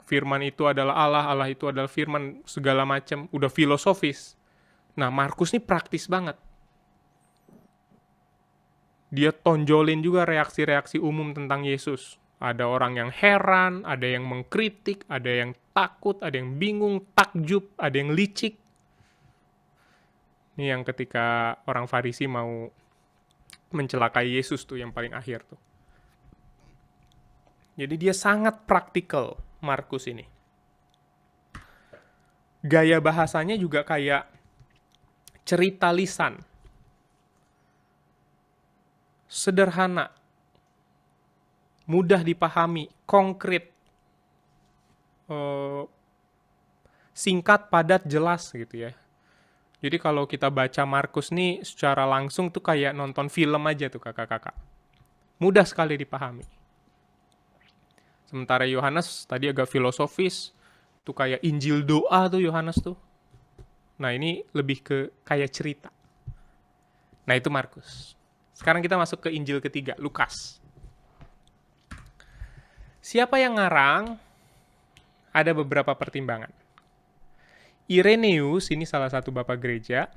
Firman itu adalah Allah, Allah itu adalah firman, segala macam. Udah filosofis. Nah, Markus ini praktis banget. Dia tonjolin juga reaksi-reaksi umum tentang Yesus. Ada orang yang heran, ada yang mengkritik, ada yang takut, ada yang bingung, takjub, ada yang licik. Ini yang ketika orang Farisi mau mencelakai Yesus tuh yang paling akhir tuh. Jadi dia sangat praktikal, Markus ini. Gaya bahasanya juga kayak cerita lisan. Sederhana. Mudah dipahami, konkret. Singkat, padat, jelas gitu ya. Jadi kalau kita baca Markus nih secara langsung tuh kayak nonton film aja tuh kakak-kakak. Mudah sekali dipahami. Sementara Yohanes tadi agak filosofis, tuh kayak Injil doa tuh Yohanes tuh. Nah, ini lebih ke kayak cerita. Nah, itu Markus. Sekarang kita masuk ke Injil ketiga, Lukas. Siapa yang ngarang? Ada beberapa pertimbangan. Irenaeus, ini salah satu bapak gereja,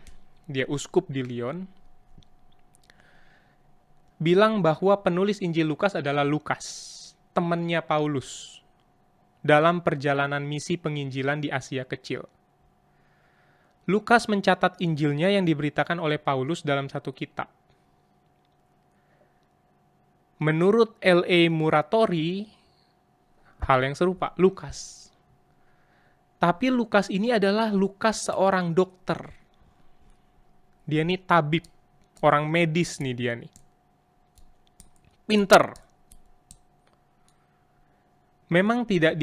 dia uskup di Lyon, bilang bahwa penulis Injil Lukas adalah Lukas, temannya Paulus, dalam perjalanan misi penginjilan di Asia Kecil. Lukas mencatat Injilnya yang diberitakan oleh Paulus dalam satu kitab. Menurut L.A. Muratori, hal yang serupa, Lukas. Tapi Lukas ini adalah Lukas seorang dokter. Dia nih tabib, orang medis nih dia nih. Pinter. Memang tidak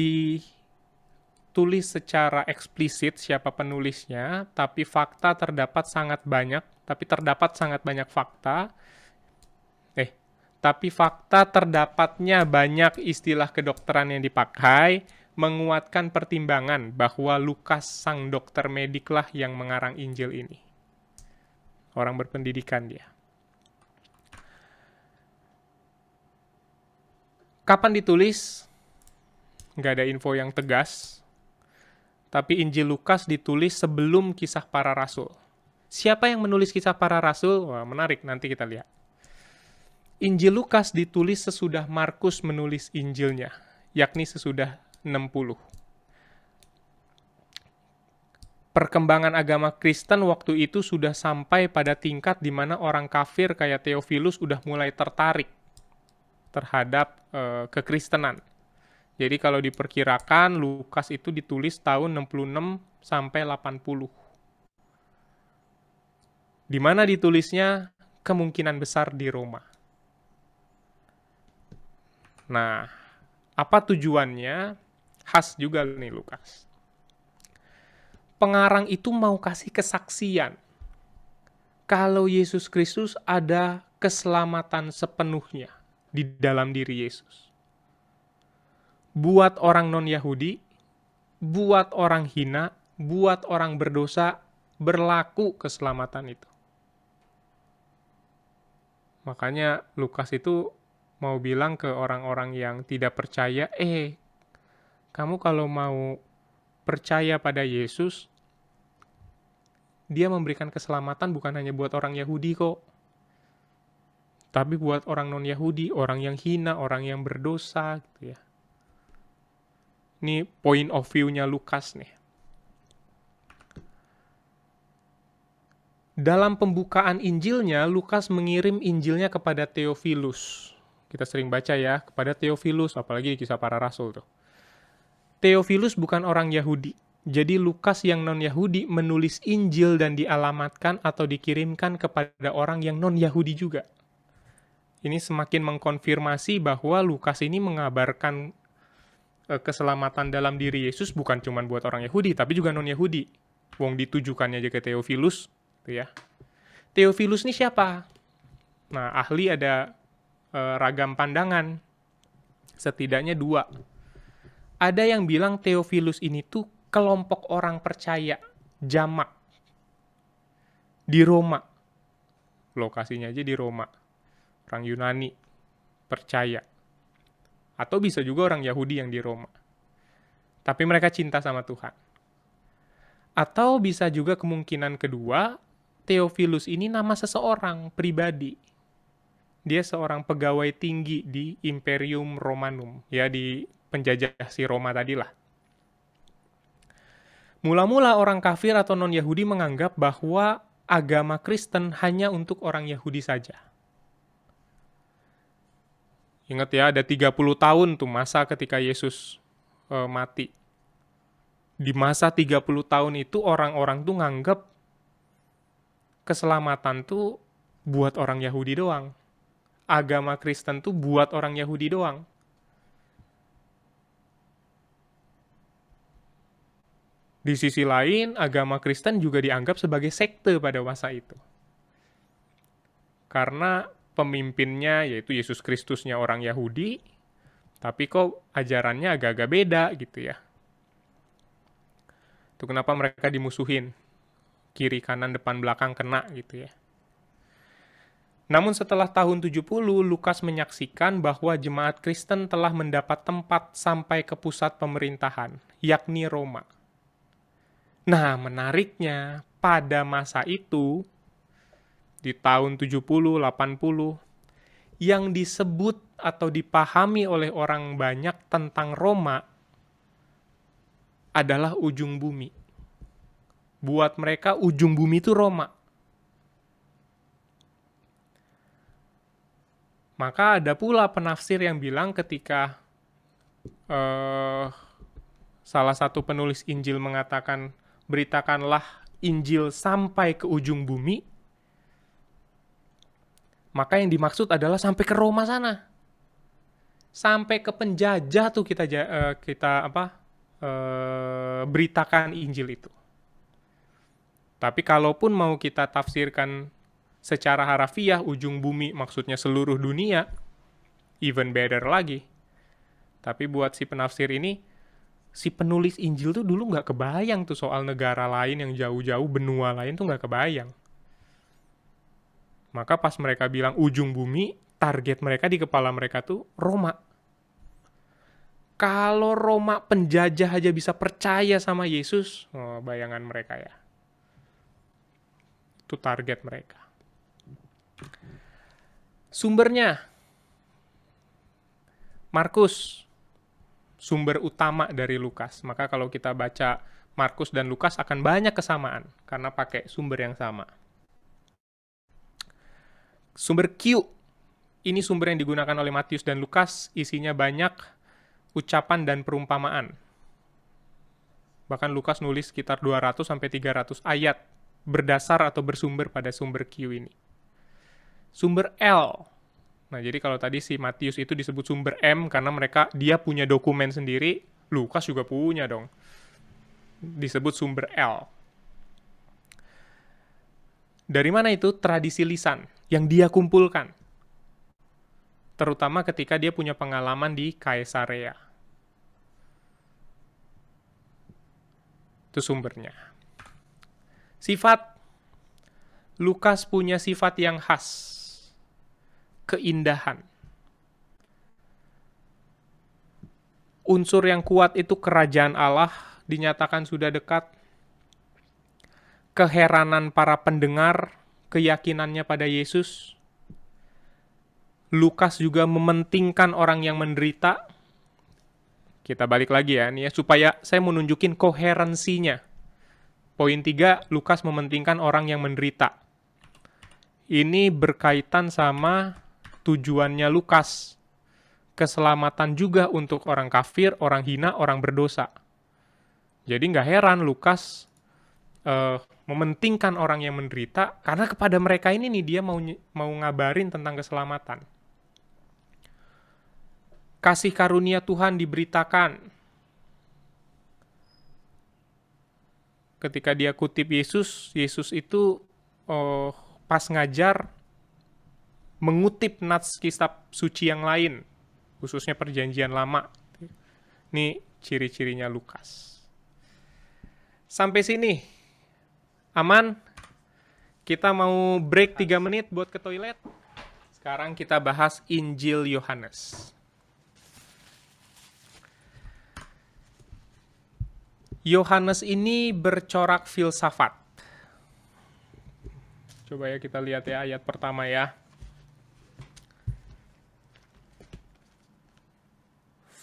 tulis secara eksplisit siapa penulisnya, tapi terdapat sangat banyak fakta. Tapi fakta terdapatnya banyak istilah kedokteran yang dipakai, menguatkan pertimbangan bahwa Lukas sang dokter medik lah yang mengarang Injil ini. Orang berpendidikan dia. Kapan ditulis? Nggak ada info yang tegas. Tapi Injil Lukas ditulis sebelum Kisah Para Rasul. Siapa yang menulis Kisah Para Rasul? Wah, menarik, nanti kita lihat. Injil Lukas ditulis sesudah Markus menulis Injilnya, yakni sesudah 60. Perkembangan agama Kristen waktu itu sudah sampai pada tingkat di mana orang kafir kayak Theophilus udah mulai tertarik terhadap kekristenan. Jadi kalau diperkirakan Lukas itu ditulis tahun 66 sampai 80. Di mana ditulisnya? Kemungkinan besar di Roma. Nah, apa tujuannya? Khas juga nih Lukas. Pengarang itu mau kasih kesaksian kalau Yesus Kristus ada keselamatan sepenuhnya di dalam diri Yesus. buat orang non-Yahudi, buat orang hina, buat orang berdosa, berlaku keselamatan itu. Makanya Lukas itu mau bilang ke orang-orang yang tidak percaya, kamu kalau mau percaya pada Yesus, dia memberikan keselamatan bukan hanya buat orang Yahudi kok, tapi buat orang non-Yahudi, orang yang hina, orang yang berdosa, gitu ya. Ini point of view-nya Lukas nih. Dalam pembukaan Injilnya, Lukas mengirim Injilnya kepada Theophilus. Kita sering baca ya, kepada Theophilus, apalagi di Kisah Para Rasul tuh. Theophilus bukan orang Yahudi. Jadi Lukas yang non-Yahudi menulis Injil dan dialamatkan atau dikirimkan kepada orang yang non-Yahudi juga. Ini semakin mengkonfirmasi bahwa Lukas ini mengabarkan keselamatan dalam diri Yesus bukan cuma buat orang Yahudi, tapi juga non-Yahudi. Wong ditujukannya aja ke Theophilus. Ya. Theophilus ini siapa? Nah, ahli ada ragam pandangan. Setidaknya 2. Ada yang bilang Theophilus ini tuh kelompok orang percaya, jamak. Di Roma. Lokasinya aja di Roma. Orang Yunani percaya. Atau bisa juga orang Yahudi yang di Roma. Tapi mereka cinta sama Tuhan. Atau bisa juga kemungkinan kedua, Theophilus ini nama seseorang pribadi. Dia seorang pegawai tinggi di Imperium Romanum, ya di penjajah si Roma tadilah. Mula-mula orang kafir atau non-Yahudi menganggap bahwa agama Kristen hanya untuk orang Yahudi saja. Ingat ya, ada 30 tahun tuh masa ketika Yesus mati. Di masa 30 tahun itu orang-orang tuh nganggap keselamatan tuh buat orang Yahudi doang. Agama Kristen tuh buat orang Yahudi doang. Di sisi lain, agama Kristen juga dianggap sebagai sekte pada masa itu. Karena pemimpinnya yaitu Yesus Kristusnya orang Yahudi, tapi kok ajarannya agak-agak beda gitu ya. Itu kenapa mereka dimusuhin. Kiri, kanan, depan, belakang kena gitu ya. Namun setelah tahun 70, Lukas menyaksikan bahwa jemaat Kristen telah mendapat tempat sampai ke pusat pemerintahan, yakni Roma. Nah, menariknya, pada masa itu, di tahun 70-80, yang disebut atau dipahami oleh orang banyak tentang Roma adalah ujung bumi. Buat mereka, ujung bumi itu Roma. Maka ada pula penafsir yang bilang ketika salah satu penulis Injil mengatakan, beritakanlah Injil sampai ke ujung bumi, maka yang dimaksud adalah sampai ke Roma sana. Sampai ke penjajah tuh kita beritakan Injil itu. Tapi kalaupun mau kita tafsirkan secara harafiah, ujung bumi maksudnya seluruh dunia, even better lagi. Tapi buat si penafsir ini, si penulis Injil tuh dulu nggak kebayang tuh soal negara lain yang jauh-jauh, benua lain tuh nggak kebayang. Maka pas mereka bilang ujung bumi, target mereka di kepala mereka tuh Roma. Kalau Roma penjajah aja bisa percaya sama Yesus, bayangan mereka ya. Itu target mereka. Sumbernya, Markus, sumber utama dari Lukas. Maka kalau kita baca Markus dan Lukas akan banyak kesamaan, karena pakai sumber yang sama. Sumber Q, ini sumber yang digunakan oleh Matius dan Lukas, isinya banyak ucapan dan perumpamaan. Bahkan Lukas nulis sekitar 200-300 ayat berdasar atau bersumber pada sumber Q ini. Sumber L. Nah, jadi kalau tadi si Matius itu disebut sumber M karena dia punya dokumen sendiri, Lukas juga punya dong. Disebut sumber L. Dari mana itu? Tradisi lisan yang dia kumpulkan. Terutama ketika dia punya pengalaman di Kaisarea. Itu sumbernya. Sifat. Lukas punya sifat yang khas. Keindahan. Unsur yang kuat itu kerajaan Allah dinyatakan sudah dekat. Keheranan para pendengar, keyakinannya pada Yesus. Lukas juga mementingkan orang yang menderita. Kita balik lagi ya, nih ya, supaya saya mau nunjukin koherensinya. Poin 3, Lukas mementingkan orang yang menderita. Ini berkaitan sama tujuannya Lukas. Keselamatan juga untuk orang kafir, orang hina, orang berdosa. Jadi nggak heran Lukas mementingkan orang yang menderita, karena kepada mereka ini nih dia mau ngabarin tentang keselamatan. Kasih karunia Tuhan diberitakan. Ketika dia kutip Yesus itu pas ngajar mengutip nats kitab suci yang lain, khususnya perjanjian lama. Ini ciri-cirinya Lukas. Sampai sini, aman? Kita mau break 3 menit buat ke toilet. Sekarang kita bahas Injil Yohanes. Yohanes ini bercorak filsafat. Coba ya kita lihat ya ayat pertama ya.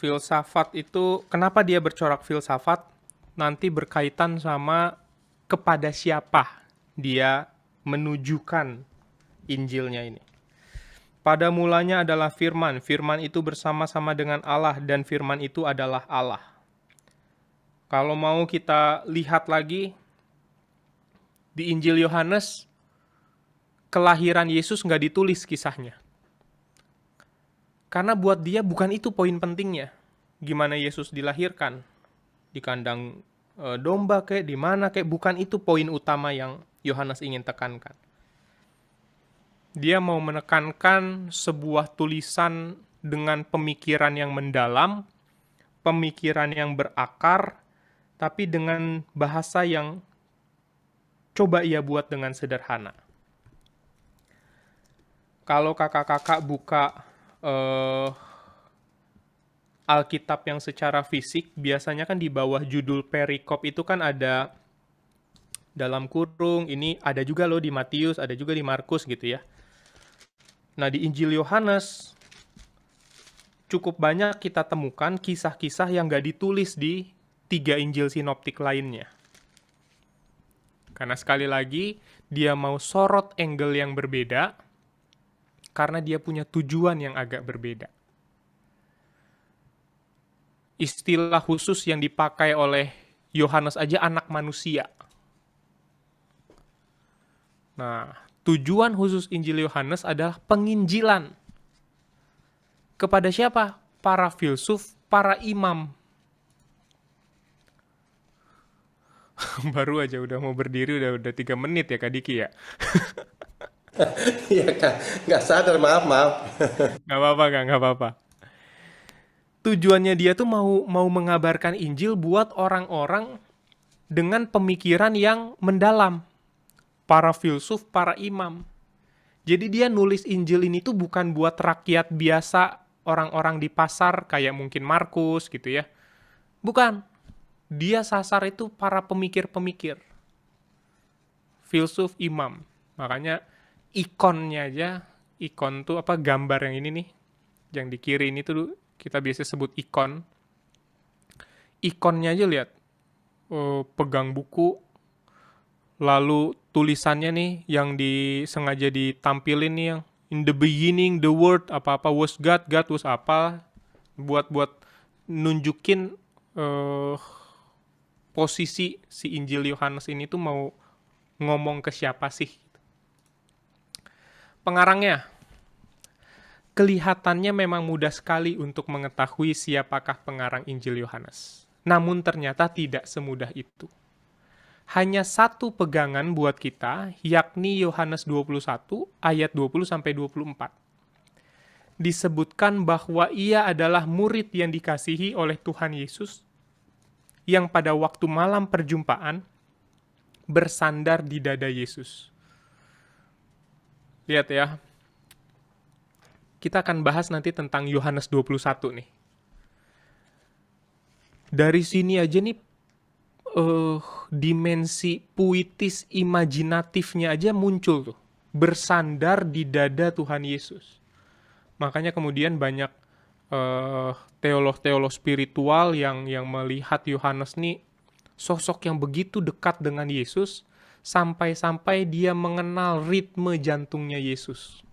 Filsafat itu, kenapa dia bercorak filsafat? Nanti berkaitan sama kepada siapa dia menujukan Injilnya ini. Pada mulanya adalah firman. Firman itu bersama-sama dengan Allah dan firman itu adalah Allah. Kalau mau kita lihat lagi di Injil Yohanes, kelahiran Yesus nggak ditulis kisahnya. Karena buat dia bukan itu poin pentingnya. Gimana Yesus dilahirkan? Di kandang domba kayak di mana kayak, bukan itu poin utama yang Yohanes ingin tekankan. Dia mau menekankan sebuah tulisan dengan pemikiran yang mendalam, pemikiran yang berakar, tapi dengan bahasa yang coba ia buat dengan sederhana. Kalau kakak-kakak buka Alkitab yang secara fisik, biasanya kan di bawah judul perikop itu kan ada dalam kurung, ini ada juga loh di Matius, ada juga di Markus gitu ya. Nah di Injil Yohanes, cukup banyak kita temukan kisah-kisah yang nggak ditulis di 3 Injil sinoptik lainnya. Karena sekali lagi, dia mau sorot angle yang berbeda, karena dia punya tujuan yang agak berbeda. Istilah khusus yang dipakai oleh Yohanes aja anak manusia. Nah, tujuan khusus Injil Yohanes adalah penginjilan. Kepada siapa? Para filsuf, para imam. Baru aja udah mau berdiri, udah 3 menit ya Kak Diki ya? Iya Kak, nggak sadar, maaf. Nggak apa-apa Kak, nggak apa-apa. Tujuannya dia tuh mau mengabarkan Injil buat orang-orang dengan pemikiran yang mendalam. Para filsuf, para imam. Jadi dia nulis Injil ini tuh bukan buat rakyat biasa, orang-orang di pasar kayak mungkin Markus gitu ya. Bukan. Dia sasar itu para pemikir-pemikir. Filsuf, imam. Makanya ikonnya aja, ikon tuh apa, gambar yang ini nih, yang di kiri ini tuh kita biasa sebut ikon. Ikonnya aja lihat, pegang buku, lalu tulisannya nih yang disengaja ditampilin nih yang in the beginning the word apa-apa was God, God was apa, buat nunjukin posisi si Injil Yohanes ini tuh mau ngomong ke siapa sih. Pengarangnya, kelihatannya memang mudah sekali untuk mengetahui siapakah pengarang Injil Yohanes. Namun ternyata tidak semudah itu. Hanya satu pegangan buat kita, yakni Yohanes 21 ayat 20-24. Disebutkan bahwa ia adalah murid yang dikasihi oleh Tuhan Yesus, yang pada waktu malam perjumpaan bersandar di dada Yesus. Lihat ya, kita akan bahas nanti tentang Yohanes 21 nih. Dari sini aja nih, dimensi puitis imajinatifnya aja muncul tuh. Bersandar di dada Tuhan Yesus. Makanya kemudian banyak teolog-teolog spiritual yang melihat Yohanes nih sosok yang begitu dekat dengan Yesus, sampai-sampai dia mengenal ritme jantungnya Yesus.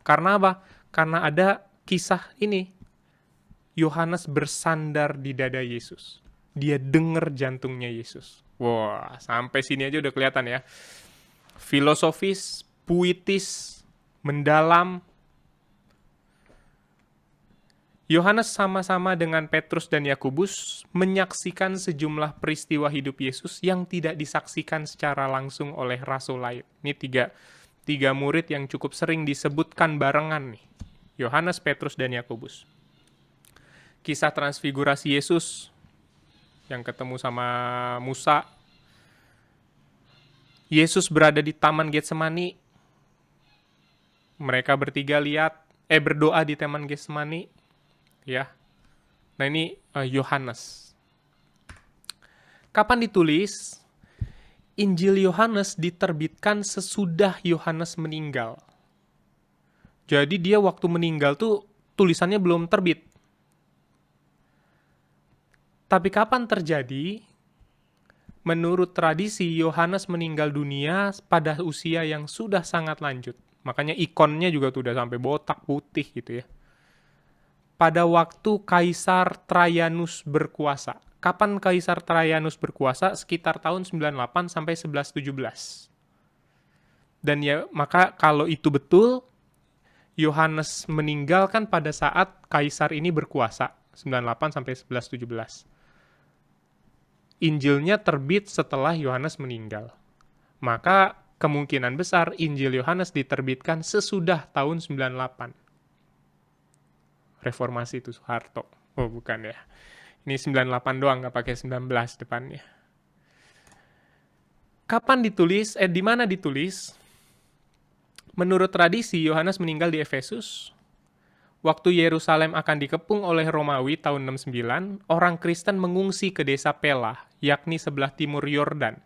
Karena apa? Karena ada kisah ini. Yohanes bersandar di dada Yesus. Dia dengar jantungnya Yesus. Wah, sampai sini aja udah kelihatan ya. Filosofis, puitis, mendalam. Yohanes sama-sama dengan Petrus dan Yakobus menyaksikan sejumlah peristiwa hidup Yesus yang tidak disaksikan secara langsung oleh rasul lain. Ini tiga murid yang cukup sering disebutkan barengan nih. Yohanes, Petrus, dan Yakobus. Kisah transfigurasi Yesus yang ketemu sama Musa. Yesus berada di Taman Getsemani. Mereka bertiga berdoa di Taman Getsemani. Ya. Nah ini Yohanes. Kapan ditulis? Injil Yohanes diterbitkan sesudah Yohanes meninggal. Jadi dia waktu meninggal tuh tulisannya belum terbit. Tapi kapan terjadi? Menurut tradisi Yohanes meninggal dunia pada usia yang sudah sangat lanjut. Makanya ikonnya juga tuh udah sampai botak putih gitu ya. Pada waktu Kaisar Trajanus berkuasa. Kapan Kaisar Trajanus berkuasa? Sekitar tahun 98 sampai 1117. Dan ya, maka kalau itu betul, Yohanes meninggal kan pada saat Kaisar ini berkuasa, 98 sampai 1117. Injilnya terbit setelah Yohanes meninggal. Maka kemungkinan besar Injil Yohanes diterbitkan sesudah tahun 98. Reformasi itu Soeharto. Oh, bukan ya. Ini 98 doang, nggak pakai 19 depannya. Kapan ditulis? Di mana ditulis? Menurut tradisi, Yohanes meninggal di Efesus. Waktu Yerusalem akan dikepung oleh Romawi tahun 69, orang Kristen mengungsi ke desa Pela, yakni sebelah timur Yordan.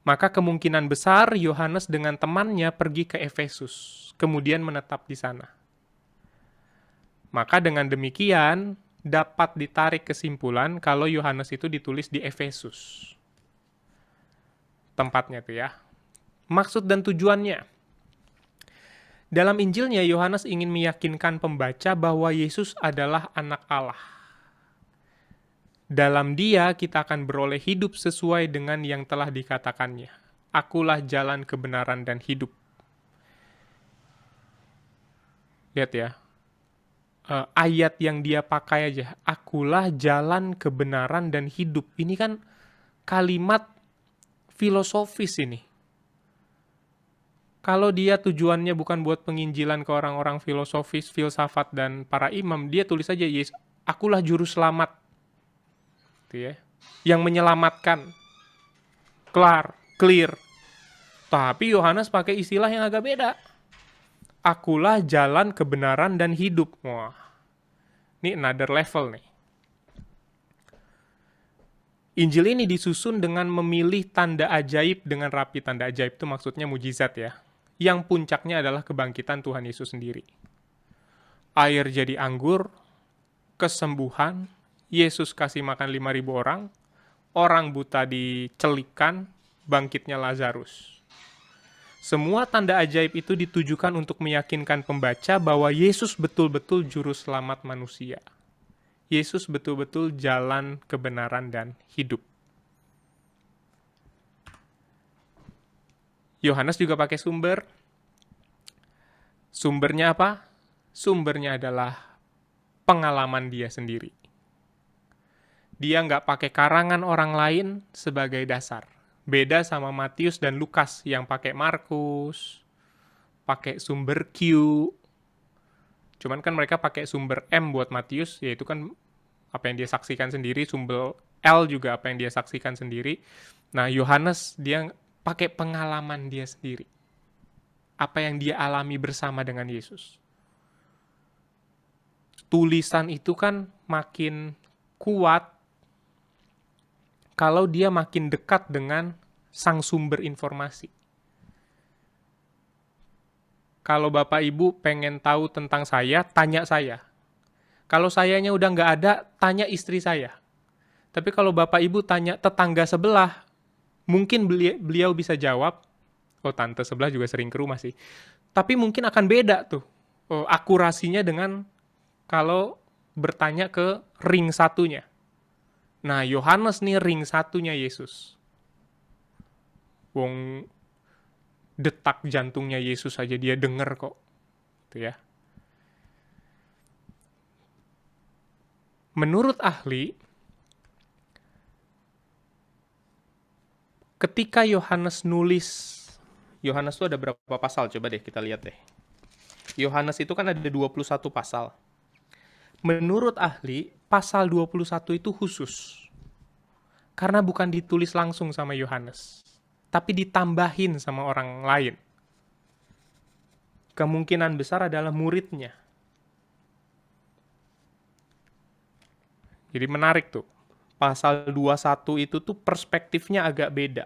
Maka kemungkinan besar Yohanes dengan temannya pergi ke Efesus, kemudian menetap di sana. Maka dengan demikian, dapat ditarik kesimpulan kalau Yohanes itu ditulis di Efesus. Tempatnya tuh ya. Maksud dan tujuannya. Dalam Injilnya, Yohanes ingin meyakinkan pembaca bahwa Yesus adalah anak Allah. Dalam Dia kita akan beroleh hidup sesuai dengan yang telah dikatakannya. Akulah jalan kebenaran dan hidup. Lihat ya. Ayat yang dia pakai aja, akulah jalan kebenaran dan hidup. Ini kan kalimat filosofis ini. Kalau dia tujuannya bukan buat penginjilan ke orang-orang filosofis, filsafat, dan para imam, dia tulis aja, Yesus, akulah juru selamat. Gitu ya. Yang menyelamatkan. Clear. Tapi Yohanes pakai istilah yang agak beda. Akulah jalan kebenaran dan hidup. Wah, ini another level nih. Injil ini disusun dengan memilih tanda ajaib dengan rapi. Tanda ajaib itu maksudnya mujizat ya. Yang puncaknya adalah kebangkitan Tuhan Yesus sendiri. Air jadi anggur, kesembuhan, Yesus kasih makan 5.000 orang buta dicelikkan, bangkitnya Lazarus. Semua tanda ajaib itu ditujukan untuk meyakinkan pembaca bahwa Yesus betul-betul juru selamat manusia. Yesus betul-betul jalan kebenaran dan hidup. Yohanes juga pakai sumber. Sumbernya apa? Sumbernya adalah pengalaman dia sendiri. Dia nggak pakai karangan orang lain sebagai dasar. Beda sama Matius dan Lukas yang pakai Markus, pakai sumber Q. Cuman kan mereka pakai sumber M buat Matius, yaitu kan apa yang dia saksikan sendiri, L juga apa yang dia saksikan sendiri. Nah, Yohanes dia pakai pengalaman dia sendiri. Apa yang dia alami bersama dengan Yesus. Tulisan itu kan makin kuat kalau dia makin dekat dengan sang sumber informasi. Kalau Bapak Ibu pengen tahu tentang saya, tanya saya. Kalau sayanya udah nggak ada, tanya istri saya. Tapi kalau Bapak Ibu tanya tetangga sebelah, mungkin beliau bisa jawab. Oh, tante sebelah juga sering ke rumah sih. Tapi mungkin akan beda tuh akurasinya dengan kalau bertanya ke ring satunya. Nah, Yohanes nih ring satunya Yesus. Wong detak jantungnya Yesus aja dia denger kok. Gitu ya. Menurut ahli, ketika Yohanes nulis, Yohanes itu ada berapa pasal? Coba deh kita lihat deh. Yohanes itu kan ada 21 pasal. Menurut ahli, pasal 21 itu khusus. Karena bukan ditulis langsung sama Yohanes, tapi ditambahin sama orang lain. Kemungkinan besar adalah muridnya. Jadi menarik tuh. Pasal 21 itu tuh perspektifnya agak beda.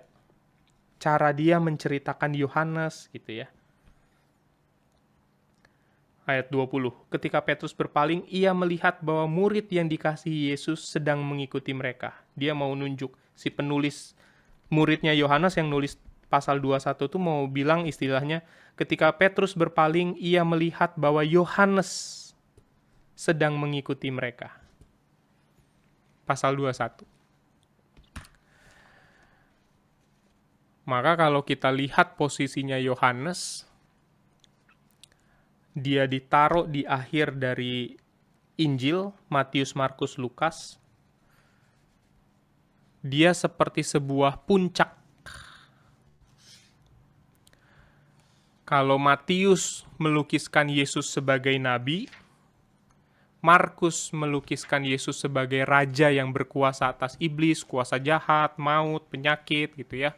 Cara dia menceritakan Yohanes gitu ya. Ayat 20. Ketika Petrus berpaling, ia melihat bahwa murid yang dikasihi Yesus sedang mengikuti mereka. Dia mau nunjuk si penulis muridnya Yohanes yang nulis pasal 21 itu mau bilang istilahnya, ketika Petrus berpaling, ia melihat bahwa Yohanes sedang mengikuti mereka. Pasal 21. Maka kalau kita lihat posisinya Yohanes, dia ditaruh di akhir dari Injil, Matius, Markus, Lukas. Dia seperti sebuah puncak. Kalau Matius melukiskan Yesus sebagai nabi, Markus melukiskan Yesus sebagai raja yang berkuasa atas iblis, kuasa jahat, maut, penyakit gitu ya.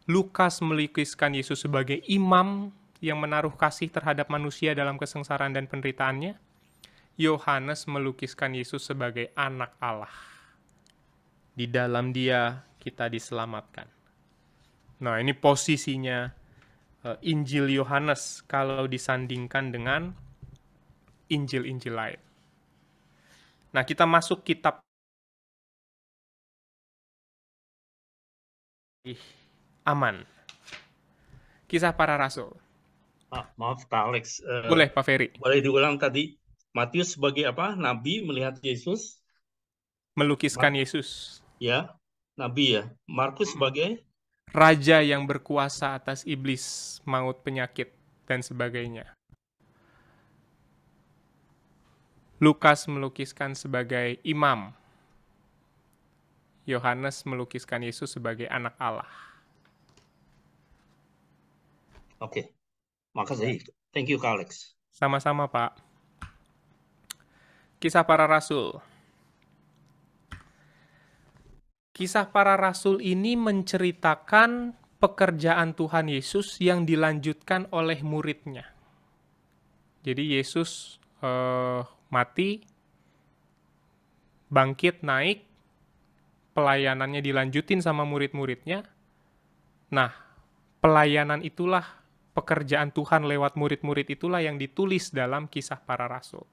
Lukas melukiskan Yesus sebagai imam yang menaruh kasih terhadap manusia dalam kesengsaraan dan penderitaannya. Yohanes melukiskan Yesus sebagai anak Allah. Di dalam dia kita diselamatkan. Nah, ini posisinya Injil Yohanes kalau disandingkan dengan Injil-Injil lain. Nah, kita masuk kitab aman. Kisah para Rasul. Maaf Pak Alex. Boleh Pak Ferry. Boleh diulang tadi. Matius sebagai apa? Nabi melihat Yesus. Melukiskan Yesus. Ya, nabi ya. Markus sebagai raja yang berkuasa atas iblis, maut, penyakit, dan sebagainya. Lukas melukiskan sebagai imam. Yohanes melukiskan Yesus sebagai anak Allah. Oke. Makasih. Thank you, Kak Alex. Sama-sama, Pak. Kisah para Rasul. Kisah para Rasul ini menceritakan pekerjaan Tuhan Yesus yang dilanjutkan oleh muridnya. Jadi Yesus mati, bangkit, naik, pelayanannya dilanjutin sama murid-muridnya. Nah, pelayanan itulah, pekerjaan Tuhan lewat murid-murid itulah yang ditulis dalam Kisah para Rasul.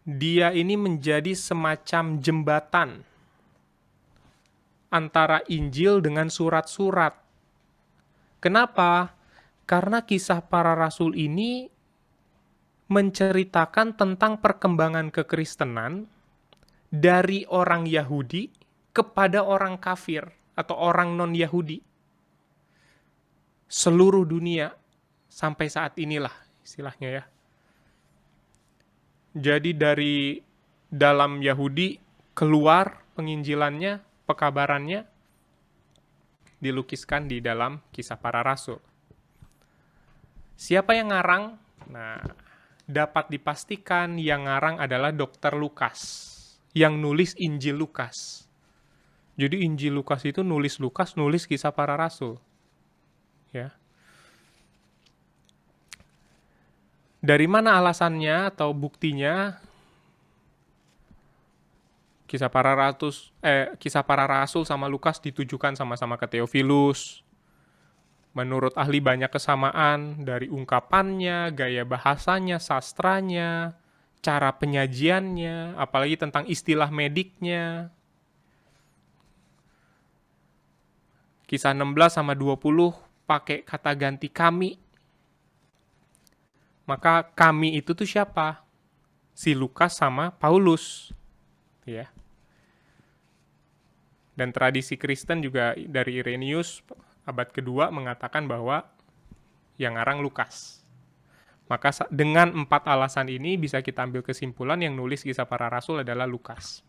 Dia ini menjadi semacam jembatan antara Injil dengan surat-surat. Kenapa? Karena Kisah para Rasul ini menceritakan tentang perkembangan kekristenan dari orang Yahudi kepada orang kafir atau orang non-Yahudi. Seluruh dunia sampai saat inilah istilahnya ya. Jadi dari dalam Yahudi keluar penginjilannya, pekabarannya dilukiskan di dalam Kisah para Rasul. Siapa yang ngarang? Nah, dapat dipastikan yang ngarang adalah Dr. Lukas, yang nulis Injil Lukas. Jadi Injil Lukas itu nulis Lukas, nulis Kisah Para Rasul. Ya. Dari mana alasannya atau buktinya? Kisah Para Rasul sama Lukas ditujukan sama-sama ke Theophilus. Menurut ahli banyak kesamaan dari ungkapannya, gaya bahasanya, sastranya, cara penyajiannya, apalagi tentang istilah mediknya. Kisah 16 sama 20 pakai kata ganti kami. Maka kami itu tuh siapa? Si Lukas sama Paulus. Ya. Dan tradisi Kristen juga dari Irenaeus abad kedua mengatakan bahwa yang ngarang Lukas. Maka dengan 4 alasan ini bisa kita ambil kesimpulan yang nulis Kisah Para Rasul adalah Lukas.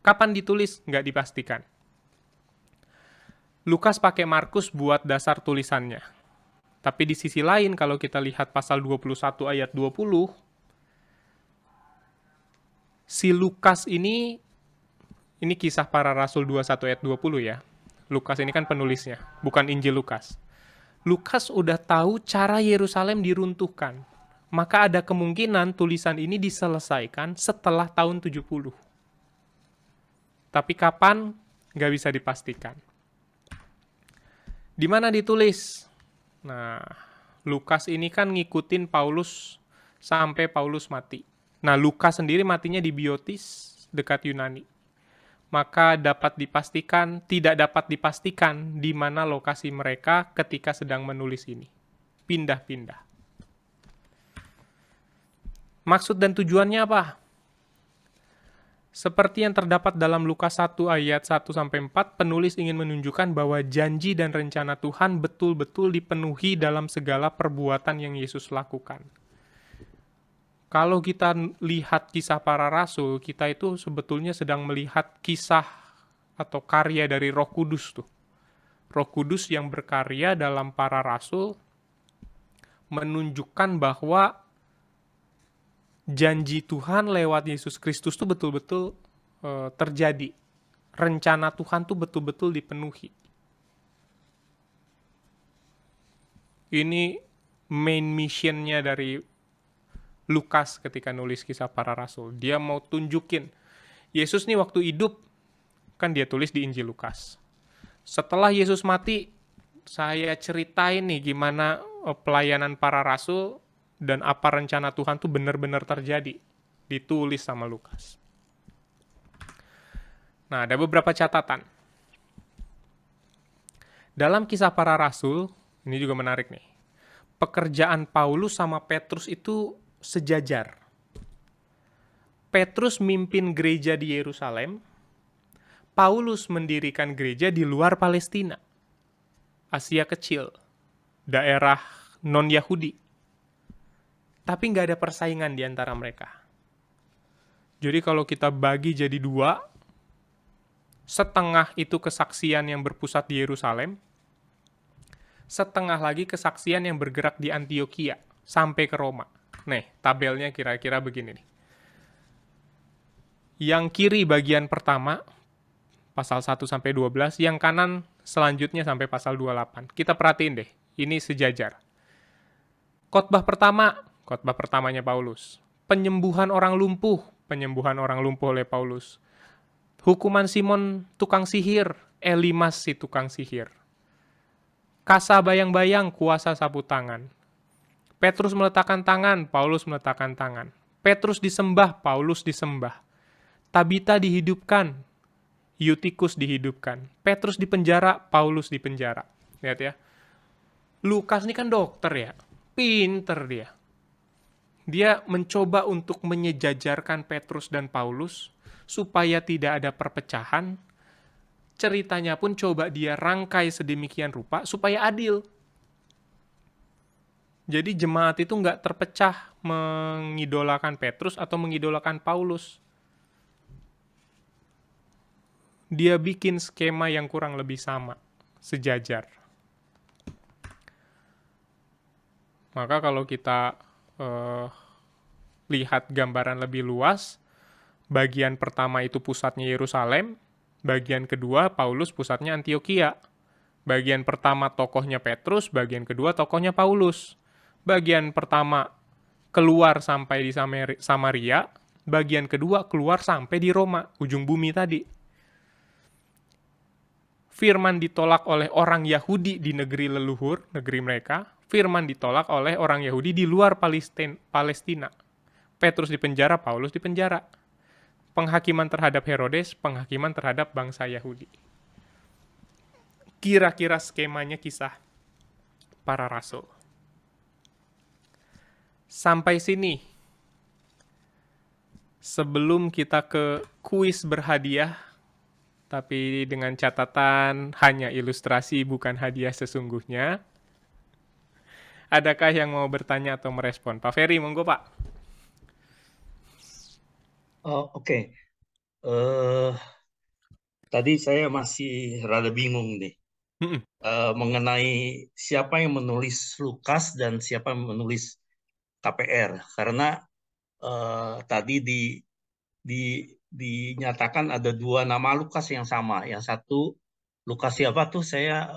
Kapan ditulis? Nggak dipastikan. Lukas pakai Markus buat dasar tulisannya. Tapi di sisi lain kalau kita lihat pasal 21 ayat 20, si Lukas ini Kisah Para Rasul 21 ayat 20 ya. Lukas ini kan penulisnya, bukan Injil Lukas. Lukas udah tahu cara Yerusalem diruntuhkan. Maka ada kemungkinan tulisan ini diselesaikan setelah tahun 70. Tapi kapan? Nggak bisa dipastikan. Di mana ditulis? Nah, Lukas ini kan ngikutin Paulus sampai Paulus mati. Nah, Lukas sendiri matinya di Biotis, dekat Yunani. Maka tidak dapat dipastikan di mana lokasi mereka ketika sedang menulis ini. Pindah-pindah. Maksud dan tujuannya apa? Seperti yang terdapat dalam Lukas 1 ayat 1-4, penulis ingin menunjukkan bahwa janji dan rencana Tuhan betul-betul dipenuhi dalam segala perbuatan yang Yesus lakukan. Kalau kita lihat Kisah Para Rasul, kita itu sebetulnya sedang melihat kisah atau karya dari Roh Kudus tuh. Roh Kudus yang berkarya dalam para rasul menunjukkan bahwa janji Tuhan lewat Yesus Kristus tuh betul-betul terjadi. Rencana Tuhan tuh betul-betul dipenuhi. Ini main mission-nya dari Lukas ketika nulis Kisah Para Rasul. Dia mau tunjukin, Yesus nih waktu hidup, kan dia tulis di Injil Lukas. Setelah Yesus mati, saya ceritain nih gimana pelayanan para rasul dan apa rencana Tuhan tuh benar-benar terjadi. Ditulis sama Lukas. Nah, ada beberapa catatan. Dalam Kisah Para Rasul, ini juga menarik nih. Pekerjaan Paulus sama Petrus itu sejajar. Petrus mimpin gereja di Yerusalem, Paulus mendirikan gereja di luar Palestina, Asia Kecil, daerah non-Yahudi. Tapi nggak ada persaingan di antara mereka. Jadi kalau kita bagi jadi 2, setengah itu kesaksian yang berpusat di Yerusalem, setengah lagi kesaksian yang bergerak di Antioquia, sampai ke Roma. Nih, tabelnya kira-kira begini nih. Yang kiri bagian pertama, pasal 1-12, yang kanan selanjutnya sampai pasal 28. Kita perhatiin deh, ini sejajar. Khotbah pertamanya Paulus. Penyembuhan orang lumpuh oleh Paulus. Hukuman Simon tukang sihir, Elimas si tukang sihir. Kasa bayang-bayang, kuasa sapu tangan. Petrus meletakkan tangan, Paulus meletakkan tangan. Petrus disembah, Paulus disembah. Tabita dihidupkan, Eutikus dihidupkan. Petrus dipenjara, Paulus dipenjara. Lihat ya. Lukas ini kan dokter ya. Pinter dia. Dia mencoba untuk menyejajarkan Petrus dan Paulus supaya tidak ada perpecahan. Ceritanya pun coba dia rangkai sedemikian rupa supaya adil. Jadi jemaat itu nggak terpecah mengidolakan Petrus atau mengidolakan Paulus. Dia bikin skema yang kurang lebih sama, sejajar. Maka kalau kita lihat gambaran lebih luas, bagian pertama itu pusatnya Yerusalem, bagian kedua Paulus pusatnya Antioquia. Bagian pertama tokohnya Petrus, bagian kedua tokohnya Paulus. Bagian pertama keluar sampai di Samaria, bagian kedua keluar sampai di Roma, ujung bumi tadi. Firman ditolak oleh orang Yahudi di negeri leluhur, negeri mereka. Firman ditolak oleh orang Yahudi di luar Palestina. Petrus dipenjara, Paulus dipenjara. Penghakiman terhadap Herodes, penghakiman terhadap bangsa Yahudi. Kira-kira skemanya kisah para rasul. Sampai sini. Sebelum kita ke kuis berhadiah, tapi dengan catatan hanya ilustrasi bukan hadiah sesungguhnya. Adakah yang mau bertanya atau merespon? Pak Ferry, monggo Pak. Oke. Tadi saya masih rada bingung nih mengenai siapa yang menulis Lukas dan siapa yang menulis KPR, karena tadi dinyatakan ada dua nama Lukas yang sama. Yang satu Lukas siapa tuh saya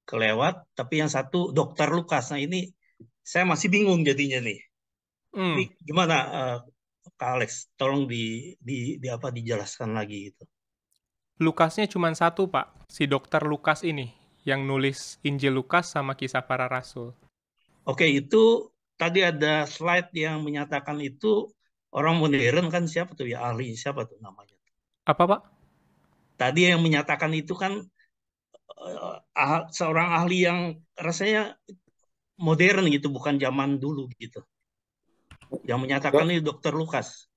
kelewat, tapi yang satu Dokter Lukas. Nah ini saya masih bingung jadinya nih. Ini gimana Kak Alex? Tolong dijelaskan lagi itu. Lukasnya cuma satu Pak, si Dokter Lukas ini yang nulis Injil Lukas sama Kisah Para Rasul. Oke, itu tadi ada slide yang menyatakan itu orang modern kan, siapa tuh ya, ahli siapa tuh namanya? Apa Pak? Tadi yang menyatakan itu kan seorang ahli yang rasanya modern gitu, bukan zaman dulu gitu. Yang menyatakan ini Dokter Lukas.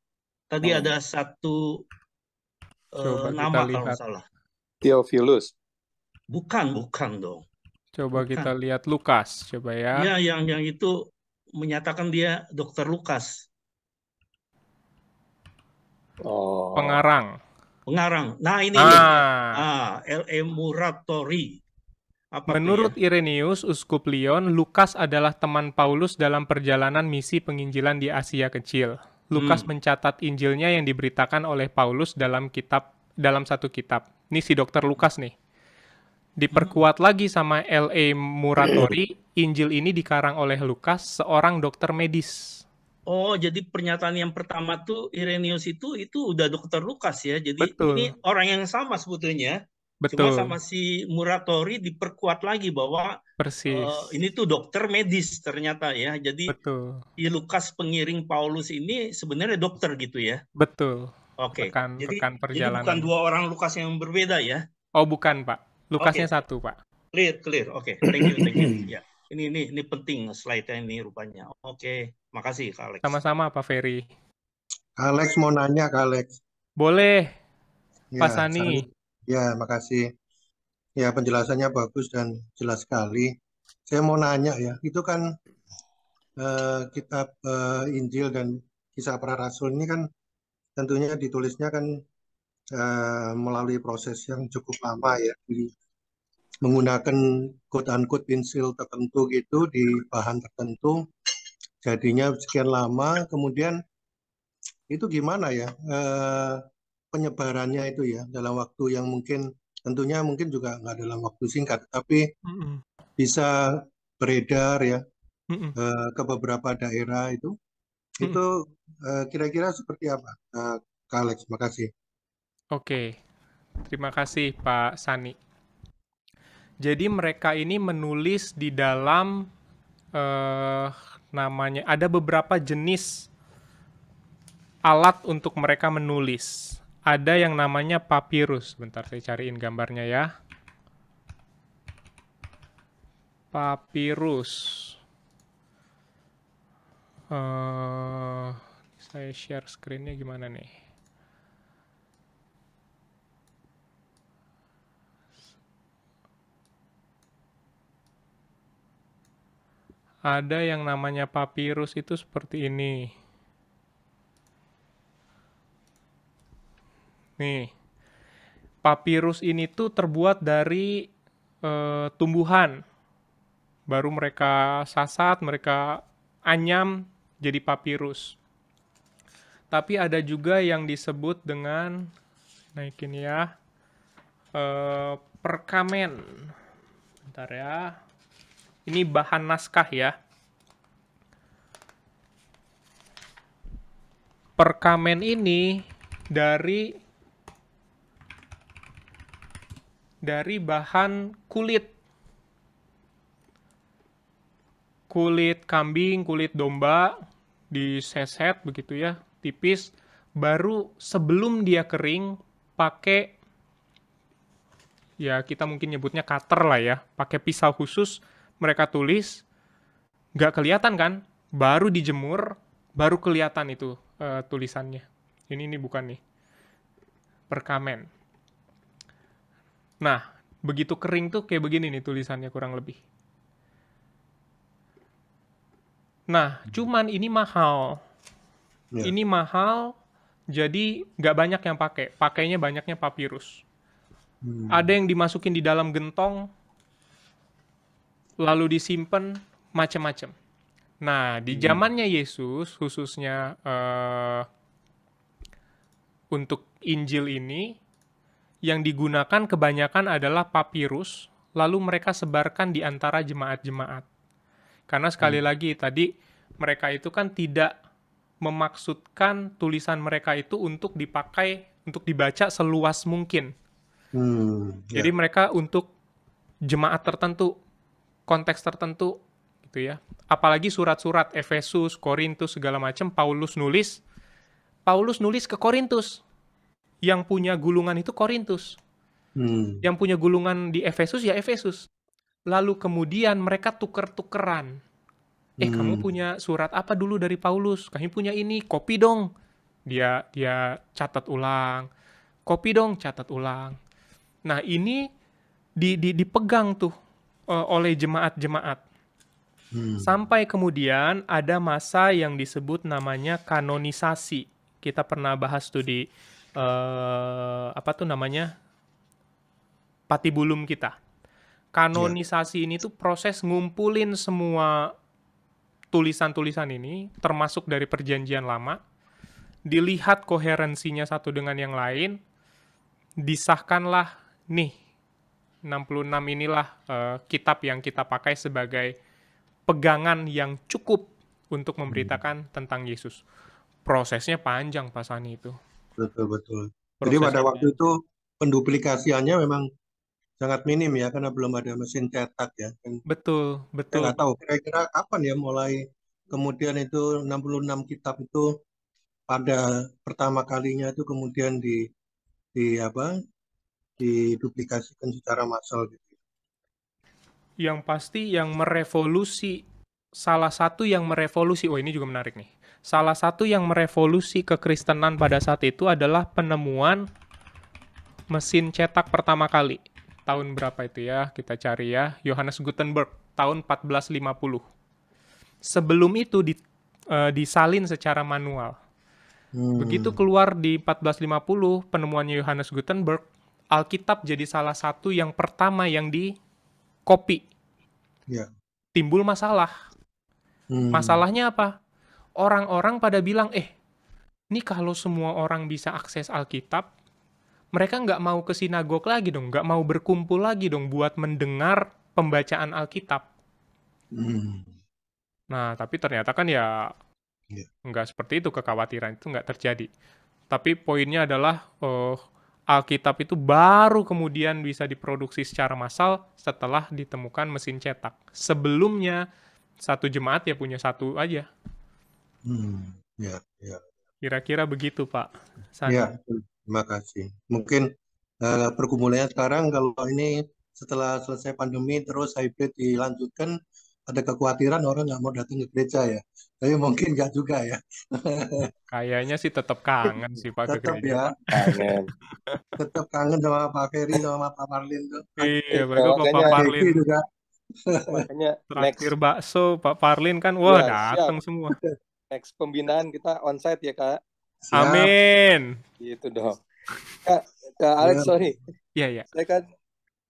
Tadi ada satu nama kalau nggak salah. Theophilus. Bukan dong. Coba kita lihat Lukas, coba ya. Iya, yang itu menyatakan dia Dokter Lukas. Oh. Pengarang. Nah ini L.E. Muratori. Menurut Irenaeus, Uskup Lyon, Lukas adalah teman Paulus dalam perjalanan misi penginjilan di Asia Kecil. Lukas mencatat Injilnya yang diberitakan oleh Paulus dalam satu kitab. Ini si Dokter Lukas nih. Diperkuat lagi sama L.E. Muratori, Injil ini dikarang oleh Lukas, seorang dokter medis. Oh, jadi pernyataan yang pertama tuh Irenaeus itu udah Dokter Lukas ya. Jadi ini orang yang sama sebetulnya. Betul. Cuma sama si Muratori diperkuat lagi bahwa ini tuh dokter medis ternyata ya. Jadi si Lukas pengiring Paulus ini sebenarnya dokter gitu ya. Betul. Oke. Jadi bukan dua orang Lukas yang berbeda ya. Oh, bukan, Pak. Lukasnya satu, Pak. Clear. Oke. Thank you. Ya. Ini penting slide-nya ini rupanya. Oke. Makasih Kak Alex. Sama-sama Pak Ferry. Alex mau nanya Kak Alex. Boleh. Pak Sani. Ya, makasih. Ya, penjelasannya bagus dan jelas sekali. Saya mau nanya ya, itu kan kitab Injil dan Kisah Para Rasul ini kan tentunya ditulisnya kan melalui proses yang cukup lama ya, menggunakan quote-unquote pensil tertentu gitu di bahan tertentu, jadinya sekian lama, kemudian itu gimana ya penyebarannya itu ya dalam waktu yang tentunya mungkin juga nggak dalam waktu singkat, tapi bisa beredar ya ke beberapa daerah itu kira-kira seperti apa, Kak Alex? Makasih. Oke, terima kasih Pak Sani. Jadi mereka ini menulis di dalam namanya ada beberapa jenis alat untuk mereka menulis. Ada yang namanya papirus. Bentar saya cariin gambarnya ya. Papirus. Saya share screen-nya gimana nih? Ada yang namanya papirus itu seperti ini. Nih, papirus ini tuh terbuat dari tumbuhan. Baru mereka sasat, mereka anyam jadi papirus. Tapi ada juga yang disebut dengan, naikin ya, perkamen. Bentar ya. Ini bahan naskah ya. Perkamen ini dari bahan kulit. Kulit kambing, kulit domba, diseset begitu ya, tipis. Baru sebelum dia kering, pakai, ya kita mungkin nyebutnya cutter lah ya, pakai pisau khusus, mereka tulis, nggak kelihatan kan, baru dijemur, baru kelihatan itu tulisannya. Ini bukan nih, perkamen. Nah, begitu kering tuh kayak begini nih tulisannya kurang lebih. Nah, cuman ini mahal. Ya. Ini mahal, jadi nggak banyak yang pakai. Pakainya banyaknya papirus. Ada yang dimasukin di dalam gentong, lalu disimpan, macam-macam. Nah, di zamannya Yesus, khususnya untuk Injil ini, yang digunakan kebanyakan adalah papirus, lalu mereka sebarkan di antara jemaat-jemaat. Karena sekali lagi, tadi mereka itu kan tidak memaksudkan tulisan mereka itu untuk dipakai, untuk dibaca seluas mungkin. Jadi mereka untuk jemaat tertentu, konteks tertentu, gitu ya. Apalagi surat-surat Efesus, Korintus, segala macam, Paulus nulis ke Korintus. Yang punya gulungan itu Korintus. Yang punya gulungan di Efesus ya Efesus. Lalu kemudian mereka tuker-tukeran. Kamu punya surat apa dulu dari Paulus? Kami punya ini, copy dong. Dia catat ulang. Copy dong, catat ulang. Nah, ini dipegang tuh oleh jemaat-jemaat. Sampai kemudian ada masa yang disebut namanya kanonisasi. Kita pernah bahas tuh di patibulum kita. Kanonisasi ini tuh proses ngumpulin semua tulisan-tulisan ini, termasuk dari perjanjian lama, dilihat koherensinya satu dengan yang lain, disahkanlah nih 66 inilah kitab yang kita pakai sebagai pegangan yang cukup untuk memberitakan tentang Yesus. Prosesnya panjang Pak Sani itu. Betul. Jadi pada waktu itu penduplikasiannya memang sangat minim ya, karena belum ada mesin cetak ya. Betul. Saya nggak tahu kira-kira kapan ya mulai kemudian itu 66 kitab itu pada pertama kalinya itu kemudian diduplikasikan secara massal gitu. Yang pasti yang merevolusi, salah satu yang merevolusi, ini juga menarik nih. Salah satu yang merevolusi kekristenan pada saat itu adalah penemuan mesin cetak pertama kali. Tahun berapa itu ya? Kita cari ya. Johannes Gutenberg, tahun 1450. Sebelum itu disalin secara manual. Begitu keluar di 1450, penemuannya Johannes Gutenberg, Alkitab jadi salah satu yang pertama yang di-copy. Timbul masalah. Masalahnya apa? Orang-orang pada bilang, ini kalau semua orang bisa akses Alkitab, mereka nggak mau ke sinagog lagi dong, nggak mau berkumpul lagi dong buat mendengar pembacaan Alkitab. Nah, tapi ternyata kan ya nggak seperti itu, kekhawatiran itu nggak terjadi. Tapi poinnya adalah Alkitab itu baru kemudian bisa diproduksi secara massal setelah ditemukan mesin cetak. Sebelumnya, satu jemaat ya punya satu aja. Kira-kira begitu, Pak Sani. Ya, terima kasih. Mungkin pergumulannya sekarang kalau ini setelah selesai pandemi terus hybrid dilanjutkan, ada kekhawatiran orang nggak mau datang ke gereja ya. Tapi mungkin nggak juga ya. Kayaknya sih tetap kangen sih Pak ke Tetap gereja. ya. Pak. Kangen. Tetap kangen sama Pak Ferry sama Pak Parlin tuh. Iya, baru Pak makanya Parlin. juga. Makanya Terakhir bakso, Pak Parlin kan, wah Ya, datang semua. next pembinaan kita onsite ya Kak. Siap. Amin. Gitu dong. Kak Alex, sorry. Iya. Saya kan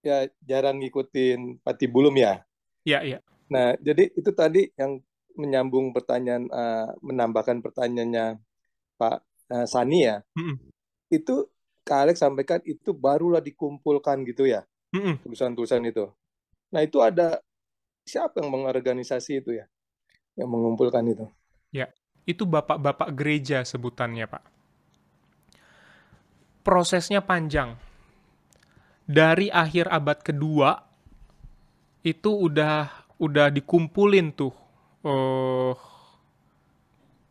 ya jarang ngikutin patibulum ya. Iya. Nah, jadi itu tadi yang menyambung pertanyaan, menambahkan pertanyaannya Pak Sani ya, itu Kak Alex sampaikan itu barulah dikumpulkan gitu ya, tulisan-tulisan itu. Nah itu ada siapa yang mengorganisasi itu ya, yang mengumpulkan itu? Ya, itu bapak-bapak gereja sebutannya, Pak. Prosesnya panjang. Dari akhir abad kedua itu udah dikumpulin tuh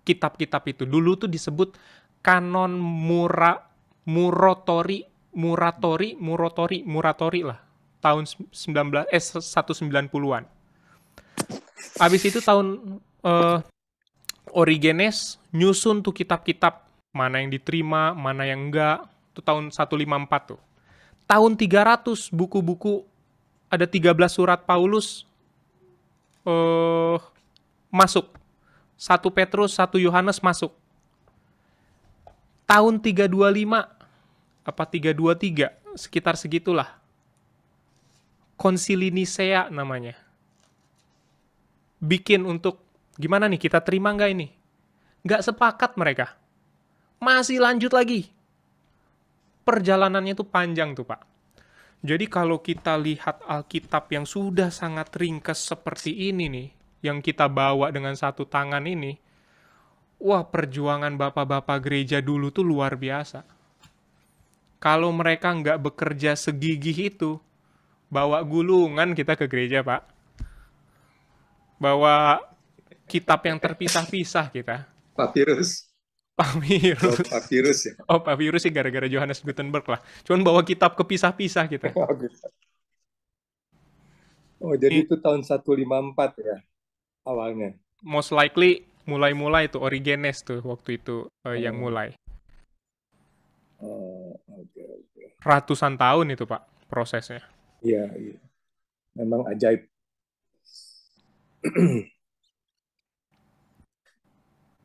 kitab-kitab itu. Dulu tuh disebut kanon muratori lah. Tahun 190-an. Habis itu tahun Origenes nyusun tuh kitab-kitab, mana yang diterima, mana yang enggak. Itu tahun 154 tuh. Tahun 300 buku-buku, ada 13 surat Paulus masuk. 1 Petrus, 1 Yohanes masuk. Tahun 325 apa 323, sekitar segitulah. Konsili Nisea namanya. Bikin untuk gimana nih, kita terima nggak ini? Nggak sepakat mereka. Masih lanjut lagi. Perjalanannya tuh panjang tuh, Pak. Jadi kalau kita lihat Alkitab yang sudah sangat ringkas seperti ini nih, yang kita bawa dengan satu tangan ini, wah perjuangan bapak-bapak gereja dulu tuh luar biasa. Kalau mereka nggak bekerja segigih itu, bawa gulungan kita ke gereja, Pak. Bawa kitab yang terpisah-pisah kita. Papirus. Papirus. Oh, papirus ya. Oh, papirus sih gara-gara Johannes Gutenberg lah. Cuman bawa kitab kepisah-pisah kita. Oh, jadi itu tahun 154 ya awalnya. Most likely mulai-mulai itu Origenes tuh waktu itu yang mulai. Oh, oke. Ratusan tahun itu, Pak, prosesnya. Iya. Memang ajaib.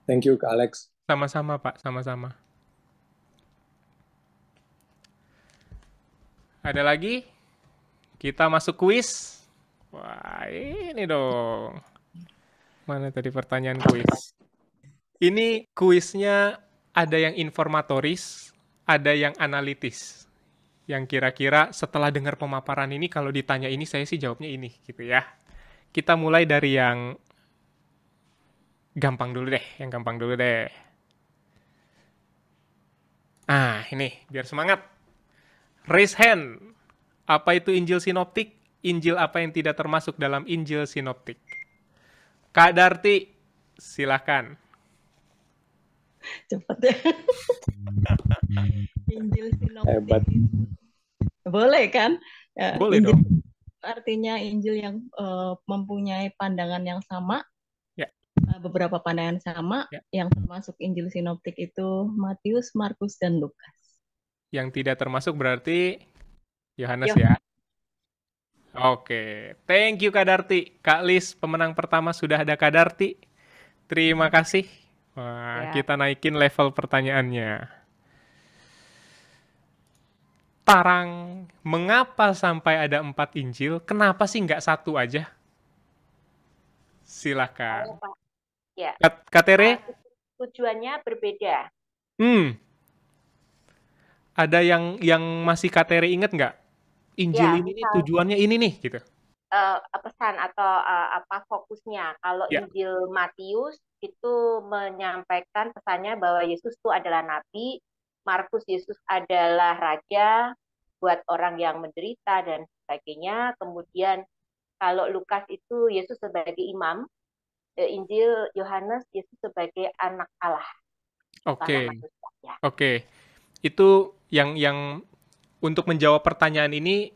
Thank you, Kak Alex. Sama-sama, Pak, sama-sama. Ada lagi? Kita masuk kuis. Wah, ini dong. Mana tadi pertanyaan kuis? Ini kuisnya ada yang informatoris, ada yang analitis. Yang kira-kira setelah dengar pemaparan ini, kalau ditanya ini, saya sih jawabnya ini, gitu ya. Kita mulai dari yang gampang dulu deh. Ini, biar semangat. Raise hand. Apa itu Injil Sinoptik? Injil apa yang tidak termasuk dalam Injil Sinoptik? Kak Darti, silakan. Cepet ya. Injil Sinoptik. Hebat. Boleh kan? Boleh Injil, dong. artinya Injil yang mempunyai pandangan yang sama. Ya. Beberapa pandangan sama. Ya. Yang termasuk Injil Sinoptik itu Matius, Markus, dan Lukas. Yang tidak termasuk berarti Yohanes ya. Oke, thank you Kak Darti. Kak Lis, pemenang pertama sudah ada Kak Darti. Terima kasih. Wah, kita naikin level pertanyaannya. Tarang, mengapa sampai ada 4 Injil? Kenapa sih nggak satu aja? Silakan. Ya. Kak Tere? Tujuannya berbeda. Ada yang masih Kak Tere inget nggak? Injil ini tujuannya ini nih, gitu. Pesan atau fokusnya. Kalau Injil Matius itu menyampaikan pesannya bahwa Yesus itu adalah nabi, Markus Yesus adalah raja buat orang yang menderita dan sebagainya. Kemudian kalau Lukas itu Yesus sebagai imam, Injil Yohanes Yesus sebagai anak Allah. Oke. Itu yang untuk menjawab pertanyaan ini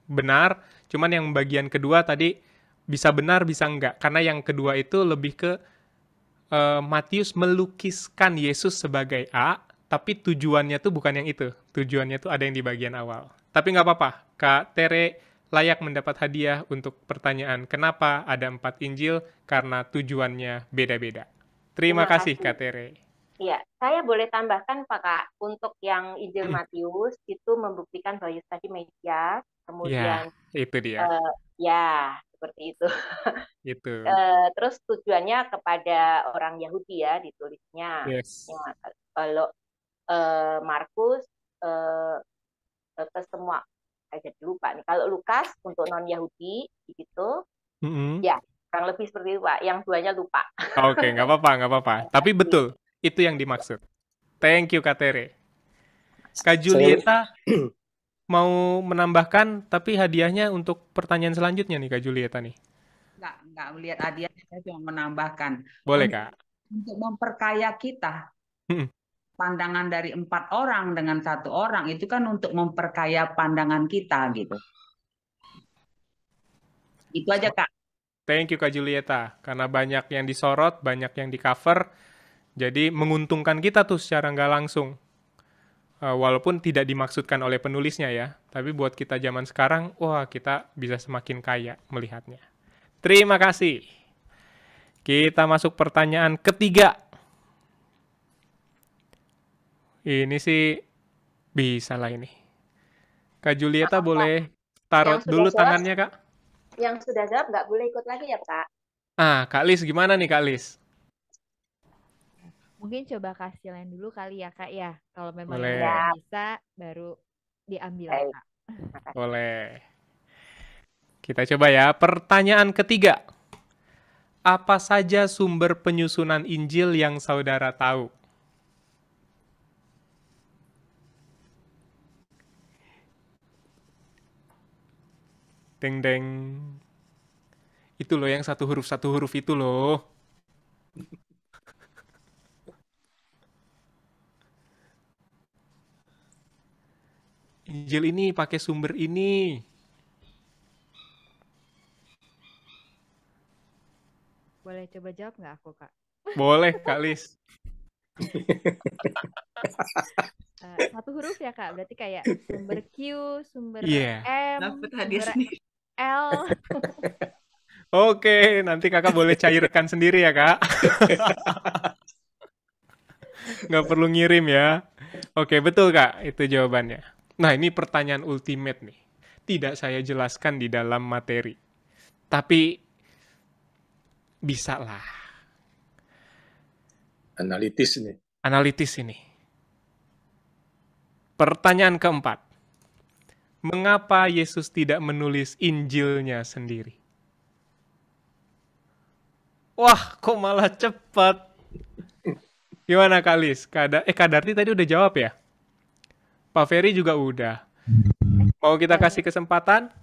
benar, cuman yang bagian kedua tadi bisa benar, bisa enggak. Karena yang kedua itu lebih ke Matius melukiskan Yesus sebagai A, tapi tujuannya tuh bukan yang itu. Tujuannya tuh ada yang di bagian awal. Tapi nggak apa-apa, Kak Tere layak mendapat hadiah untuk pertanyaan kenapa ada 4 Injil, karena tujuannya beda-beda. Terima kasih, Kak Tere. Iya, saya boleh tambahkan Pak Kak, untuk yang Injil Matius itu membuktikan bahwa Yesus tadi Mesias, kemudian itu dia. Ya, seperti itu. Gitu. Terus tujuannya kepada orang Yahudi ya ditulisnya. Yes. Ya, kalau Markus ke semua, saya jadi lupa nih. Kalau Lukas untuk non Yahudi gitu, ya kurang lebih seperti itu Pak. Yang duanya lupa. Oke, nggak apa-apa. Tapi betul, itu yang dimaksud. Thank you Kak Tere. Kak Julieta mau menambahkan, tapi hadiahnya untuk pertanyaan selanjutnya nih Kak Julieta nih. Nggak melihat hadiahnya, saya cuma menambahkan. Boleh Kak. Untuk memperkaya kita, pandangan dari 4 orang dengan 1 orang itu kan untuk memperkaya pandangan kita gitu. Itu aja Kak. Thank you Kak Julieta, karena banyak yang disorot, banyak yang di cover, jadi menguntungkan kita tuh secara nggak langsung. Walaupun tidak dimaksudkan oleh penulisnya ya, tapi buat kita zaman sekarang, wah kita bisa semakin kaya melihatnya. Terima kasih. Kita masuk pertanyaan ketiga. Ini sih bisa lah ini. Kak Julieta boleh taruh dulu tangannya Kak. Yang sudah jawab nggak boleh ikut lagi ya Kak? Kak Lis gimana nih Kak Lis? Mungkin coba kasih lain dulu kali ya Kak ya. Kalau memang boleh. Bisa baru diambil Kak. Boleh. Kita coba ya. Pertanyaan ketiga. Apa saja sumber penyusunan Injil yang saudara tahu? Deng deng. Itu loh yang satu huruf itu loh. Injil ini pakai sumber ini. Boleh coba jawab nggak aku Kak? Boleh Kak Lis. Satu huruf ya Kak, berarti kayak sumber Q, sumber M, sumber L. Oke, nanti kakak boleh cairkan sendiri ya kak. Nggak perlu ngirim ya. Oke, betul kak, itu jawabannya. Nah, ini pertanyaan ultimate nih. Tidak saya jelaskan di dalam materi. Tapi, bisa lah. Analitis ini. Pertanyaan keempat. Mengapa Yesus tidak menulis Injilnya sendiri? Wah, kok malah cepat. Gimana Kak Lis? Kak Darti tadi udah jawab ya? Pak Ferry juga udah. Mau kita kasih kesempatan?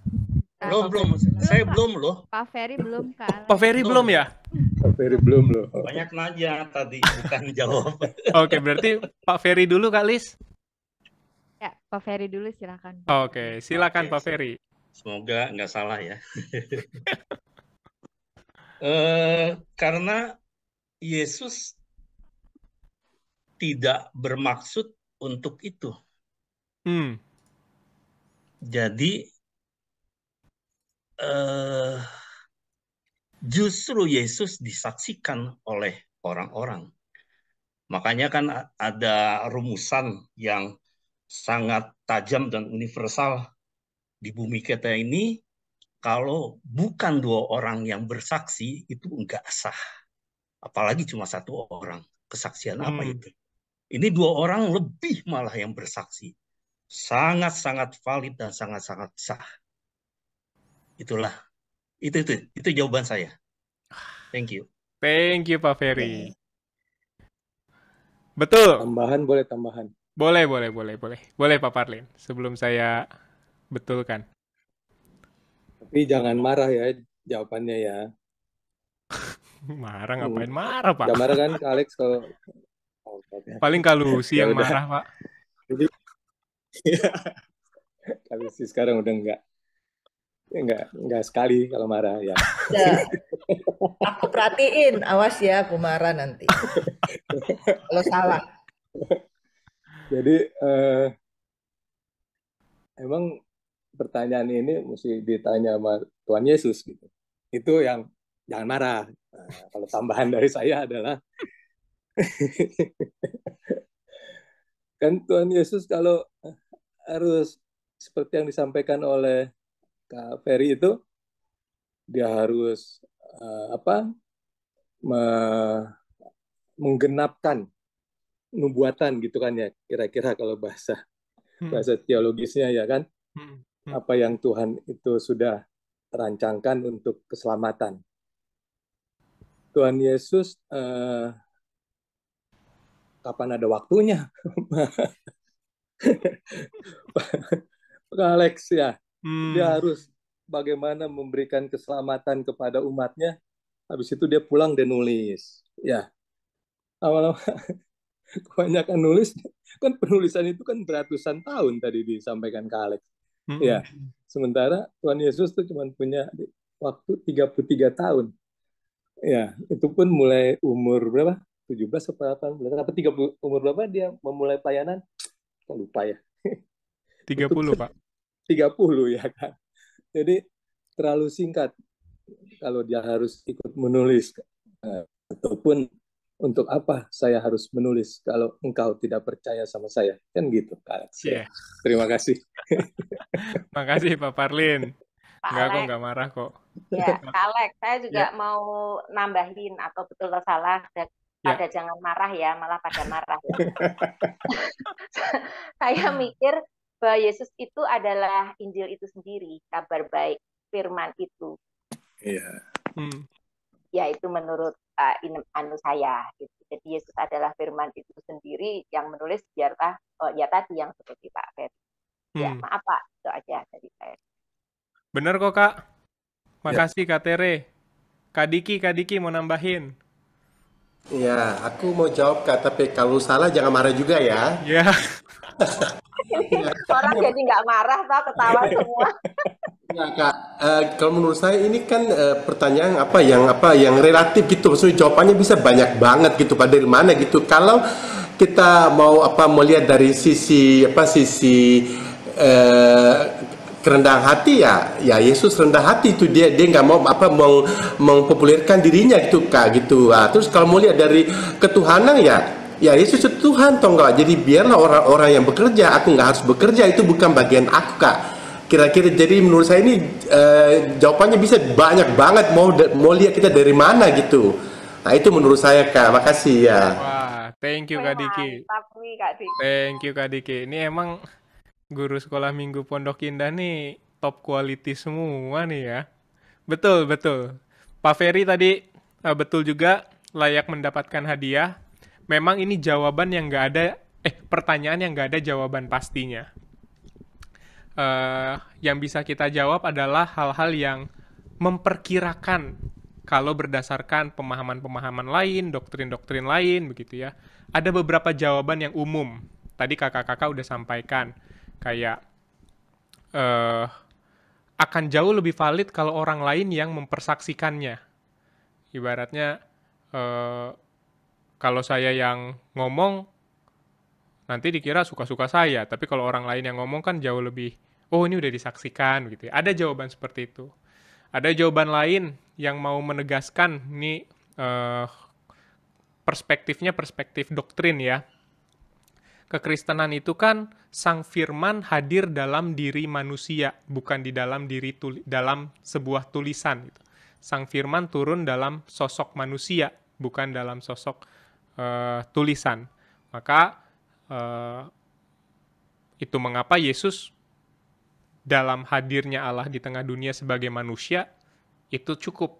Belum. Saya belum loh. Pak Ferry belum Kak. Pak Ferry belum ya? Pak Ferry belum loh. Banyak nanya tadi, bukan jawab. Oke, berarti Pak Ferry dulu Kak Lis? Ya, Pak Ferry dulu silakan. Oke, silakan Pak Ferry. Semoga nggak salah ya. Karena Yesus tidak bermaksud untuk itu. Jadi justru Yesus disaksikan oleh orang-orang. Makanya kan ada rumusan yang sangat tajam dan universal di bumi kita ini. Kalau bukan 2 orang yang bersaksi, itu enggak sah. Apalagi cuma 1 orang. Kesaksian apa itu? Ini 2 orang lebih malah yang bersaksi. Sangat-sangat valid dan sangat-sangat sah. Itulah. Itu jawaban saya. Thank you. Thank you Pak Ferry. Betul. Tambahan boleh tambahan. Boleh. Boleh Pak Parlin. Sebelum saya betulkan. Tapi jangan marah ya jawabannya ya. Marah ngapain marah Pak? Gak marah kan Kak Alex kalau paling Kak Lucy yang marah Pak. Jadi Kak Lucy sekarang udah enggak sekali kalau marah ya. Aku perhatiin, awas ya aku marah nanti. Kalau salah. Jadi emang pertanyaan ini mesti ditanya sama Tuhan Yesus gitu. Itu yang jangan marah. Nah, kalau tambahan dari saya adalah kan Tuhan Yesus kalau harus seperti yang disampaikan oleh Kak Ferry itu dia harus menggenapkan nubuatan gitu kan ya, kira-kira kalau bahasa teologisnya ya kan, apa yang Tuhan itu sudah rancangkan untuk keselamatan. Tuhan Yesus kapan ada waktunya? Pak Alex ya, dia harus bagaimana memberikan keselamatan kepada umatnya. Habis itu dia pulang dan nulis. Ya, awal-awal kebanyakan nulis, kan penulisan itu kan beratusan tahun tadi disampaikan ke Alex. Ya, sementara Tuhan Yesus tuh cuma punya waktu 33 tahun. Ya, itu pun mulai umur berapa? 17 atau 18 apa 30, umur berapa dia memulai pelayanan? Kok lupa ya. 30, Pak. 30 ya kan. Jadi terlalu singkat kalau dia harus ikut menulis. Ataupun untuk apa saya harus menulis kalau engkau tidak percaya sama saya? Kan gitu, Kak. Yeah. Terima kasih. Makasih Pak Parlin. Pak Enggak kok, Alex. enggak marah kok. Ya, Kak Alex, saya juga mau nambahin atau betul atau salah, pada jangan marah ya, malah pada marah. Ya. Saya mikir bahwa Yesus itu adalah Injil itu sendiri, kabar baik, firman itu. Iya. Ya itu menurut saya. Gitu. Jadi Yesus adalah firman itu sendiri, yang menulis biarlah ya tadi yang seperti Pak Ferry. Ya maaf Pak, itu aja dari saya. Bener kok Kak. Makasih Kak Tere. Kak Diki mau nambahin. Ya, aku mau jawab Kak, tapi kalau salah jangan marah juga ya. Ya. Orang jadi nggak marah, toh ketawa semua. Ya Kak, kalau menurut saya ini kan pertanyaan yang relatif gitu, maksudnya jawabannya bisa banyak banget gitu, Pak, dari mana gitu. Kalau kita mau melihat dari sisi kerendahan hati ya Yesus rendah hati itu, dia nggak mau mempopulerkan dirinya gitu Kak gitu. Terus kalau mau lihat dari ketuhanan ya Yesus itu Tuhan toh enggak. Jadi biarlah orang-orang yang bekerja, aku nggak harus bekerja, itu bukan bagian aku Kak. Kira-kira jadi menurut saya ini jawabannya bisa banyak banget, mau lihat kita dari mana gitu. Nah itu menurut saya Kak. Makasih ya. Wah, thank you Kak Diki. Thank you Kak Diki. Ini emang guru sekolah minggu Pondok Indah nih top quality semua nih ya. Betul. Pak Ferry tadi betul juga, layak mendapatkan hadiah. Memang ini jawaban yang nggak ada, pertanyaan yang nggak ada jawaban pastinya. Yang bisa kita jawab adalah hal-hal yang memperkirakan kalau berdasarkan pemahaman-pemahaman lain, doktrin-doktrin lain, begitu ya. Ada beberapa jawaban yang umum. Tadi kakak-kakak udah sampaikan. Kayak akan jauh lebih valid kalau orang lain yang mempersaksikannya. Ibaratnya kalau saya yang ngomong nanti dikira suka-suka saya, tapi kalau orang lain yang ngomong kan jauh lebih, oh ini udah disaksikan gitu ya. Ada jawaban seperti itu. Ada jawaban lain yang mau menegaskan ini perspektifnya perspektif doktrin ya. Kekristenan itu kan Sang Firman hadir dalam diri manusia, bukan di dalam dalam sebuah tulisan. Gitu. Sang Firman turun dalam sosok manusia, bukan dalam sosok tulisan. Maka itu mengapa Yesus dalam hadirnya Allah di tengah dunia sebagai manusia itu cukup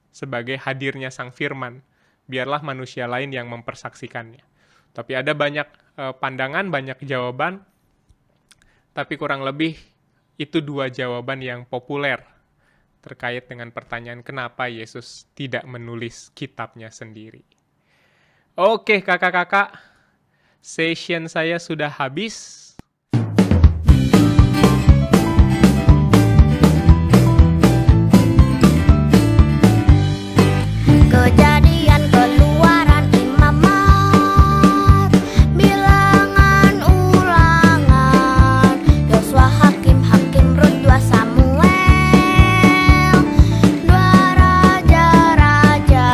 sebagai hadirnya Sang Firman. Biarlah manusia lain yang mempersaksikannya. Tapi ada banyak pandangan, banyak jawaban, tapi kurang lebih itu dua jawaban yang populer terkait dengan pertanyaan kenapa Yesus tidak menulis kitabnya sendiri. Oke kakak-kakak, session saya sudah habis. Kejadian Keluaran Imamat, Bilangan Ulangan, Yosua Hakim Rut 2 Samuel, 2 Raja-Raja,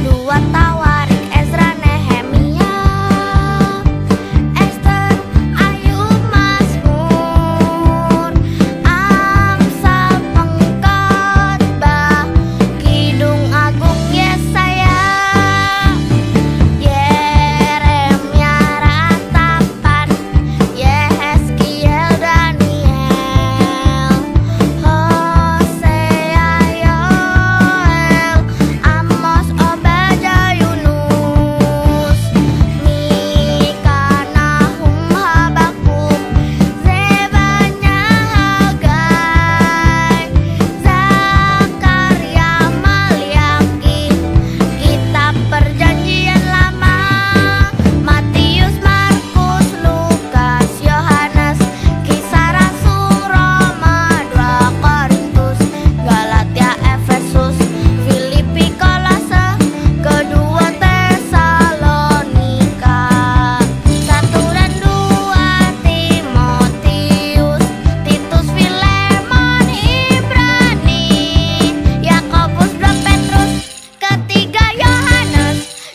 2 Tawarik Ezra Nehemia, Esther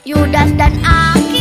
Yudas dan Akil.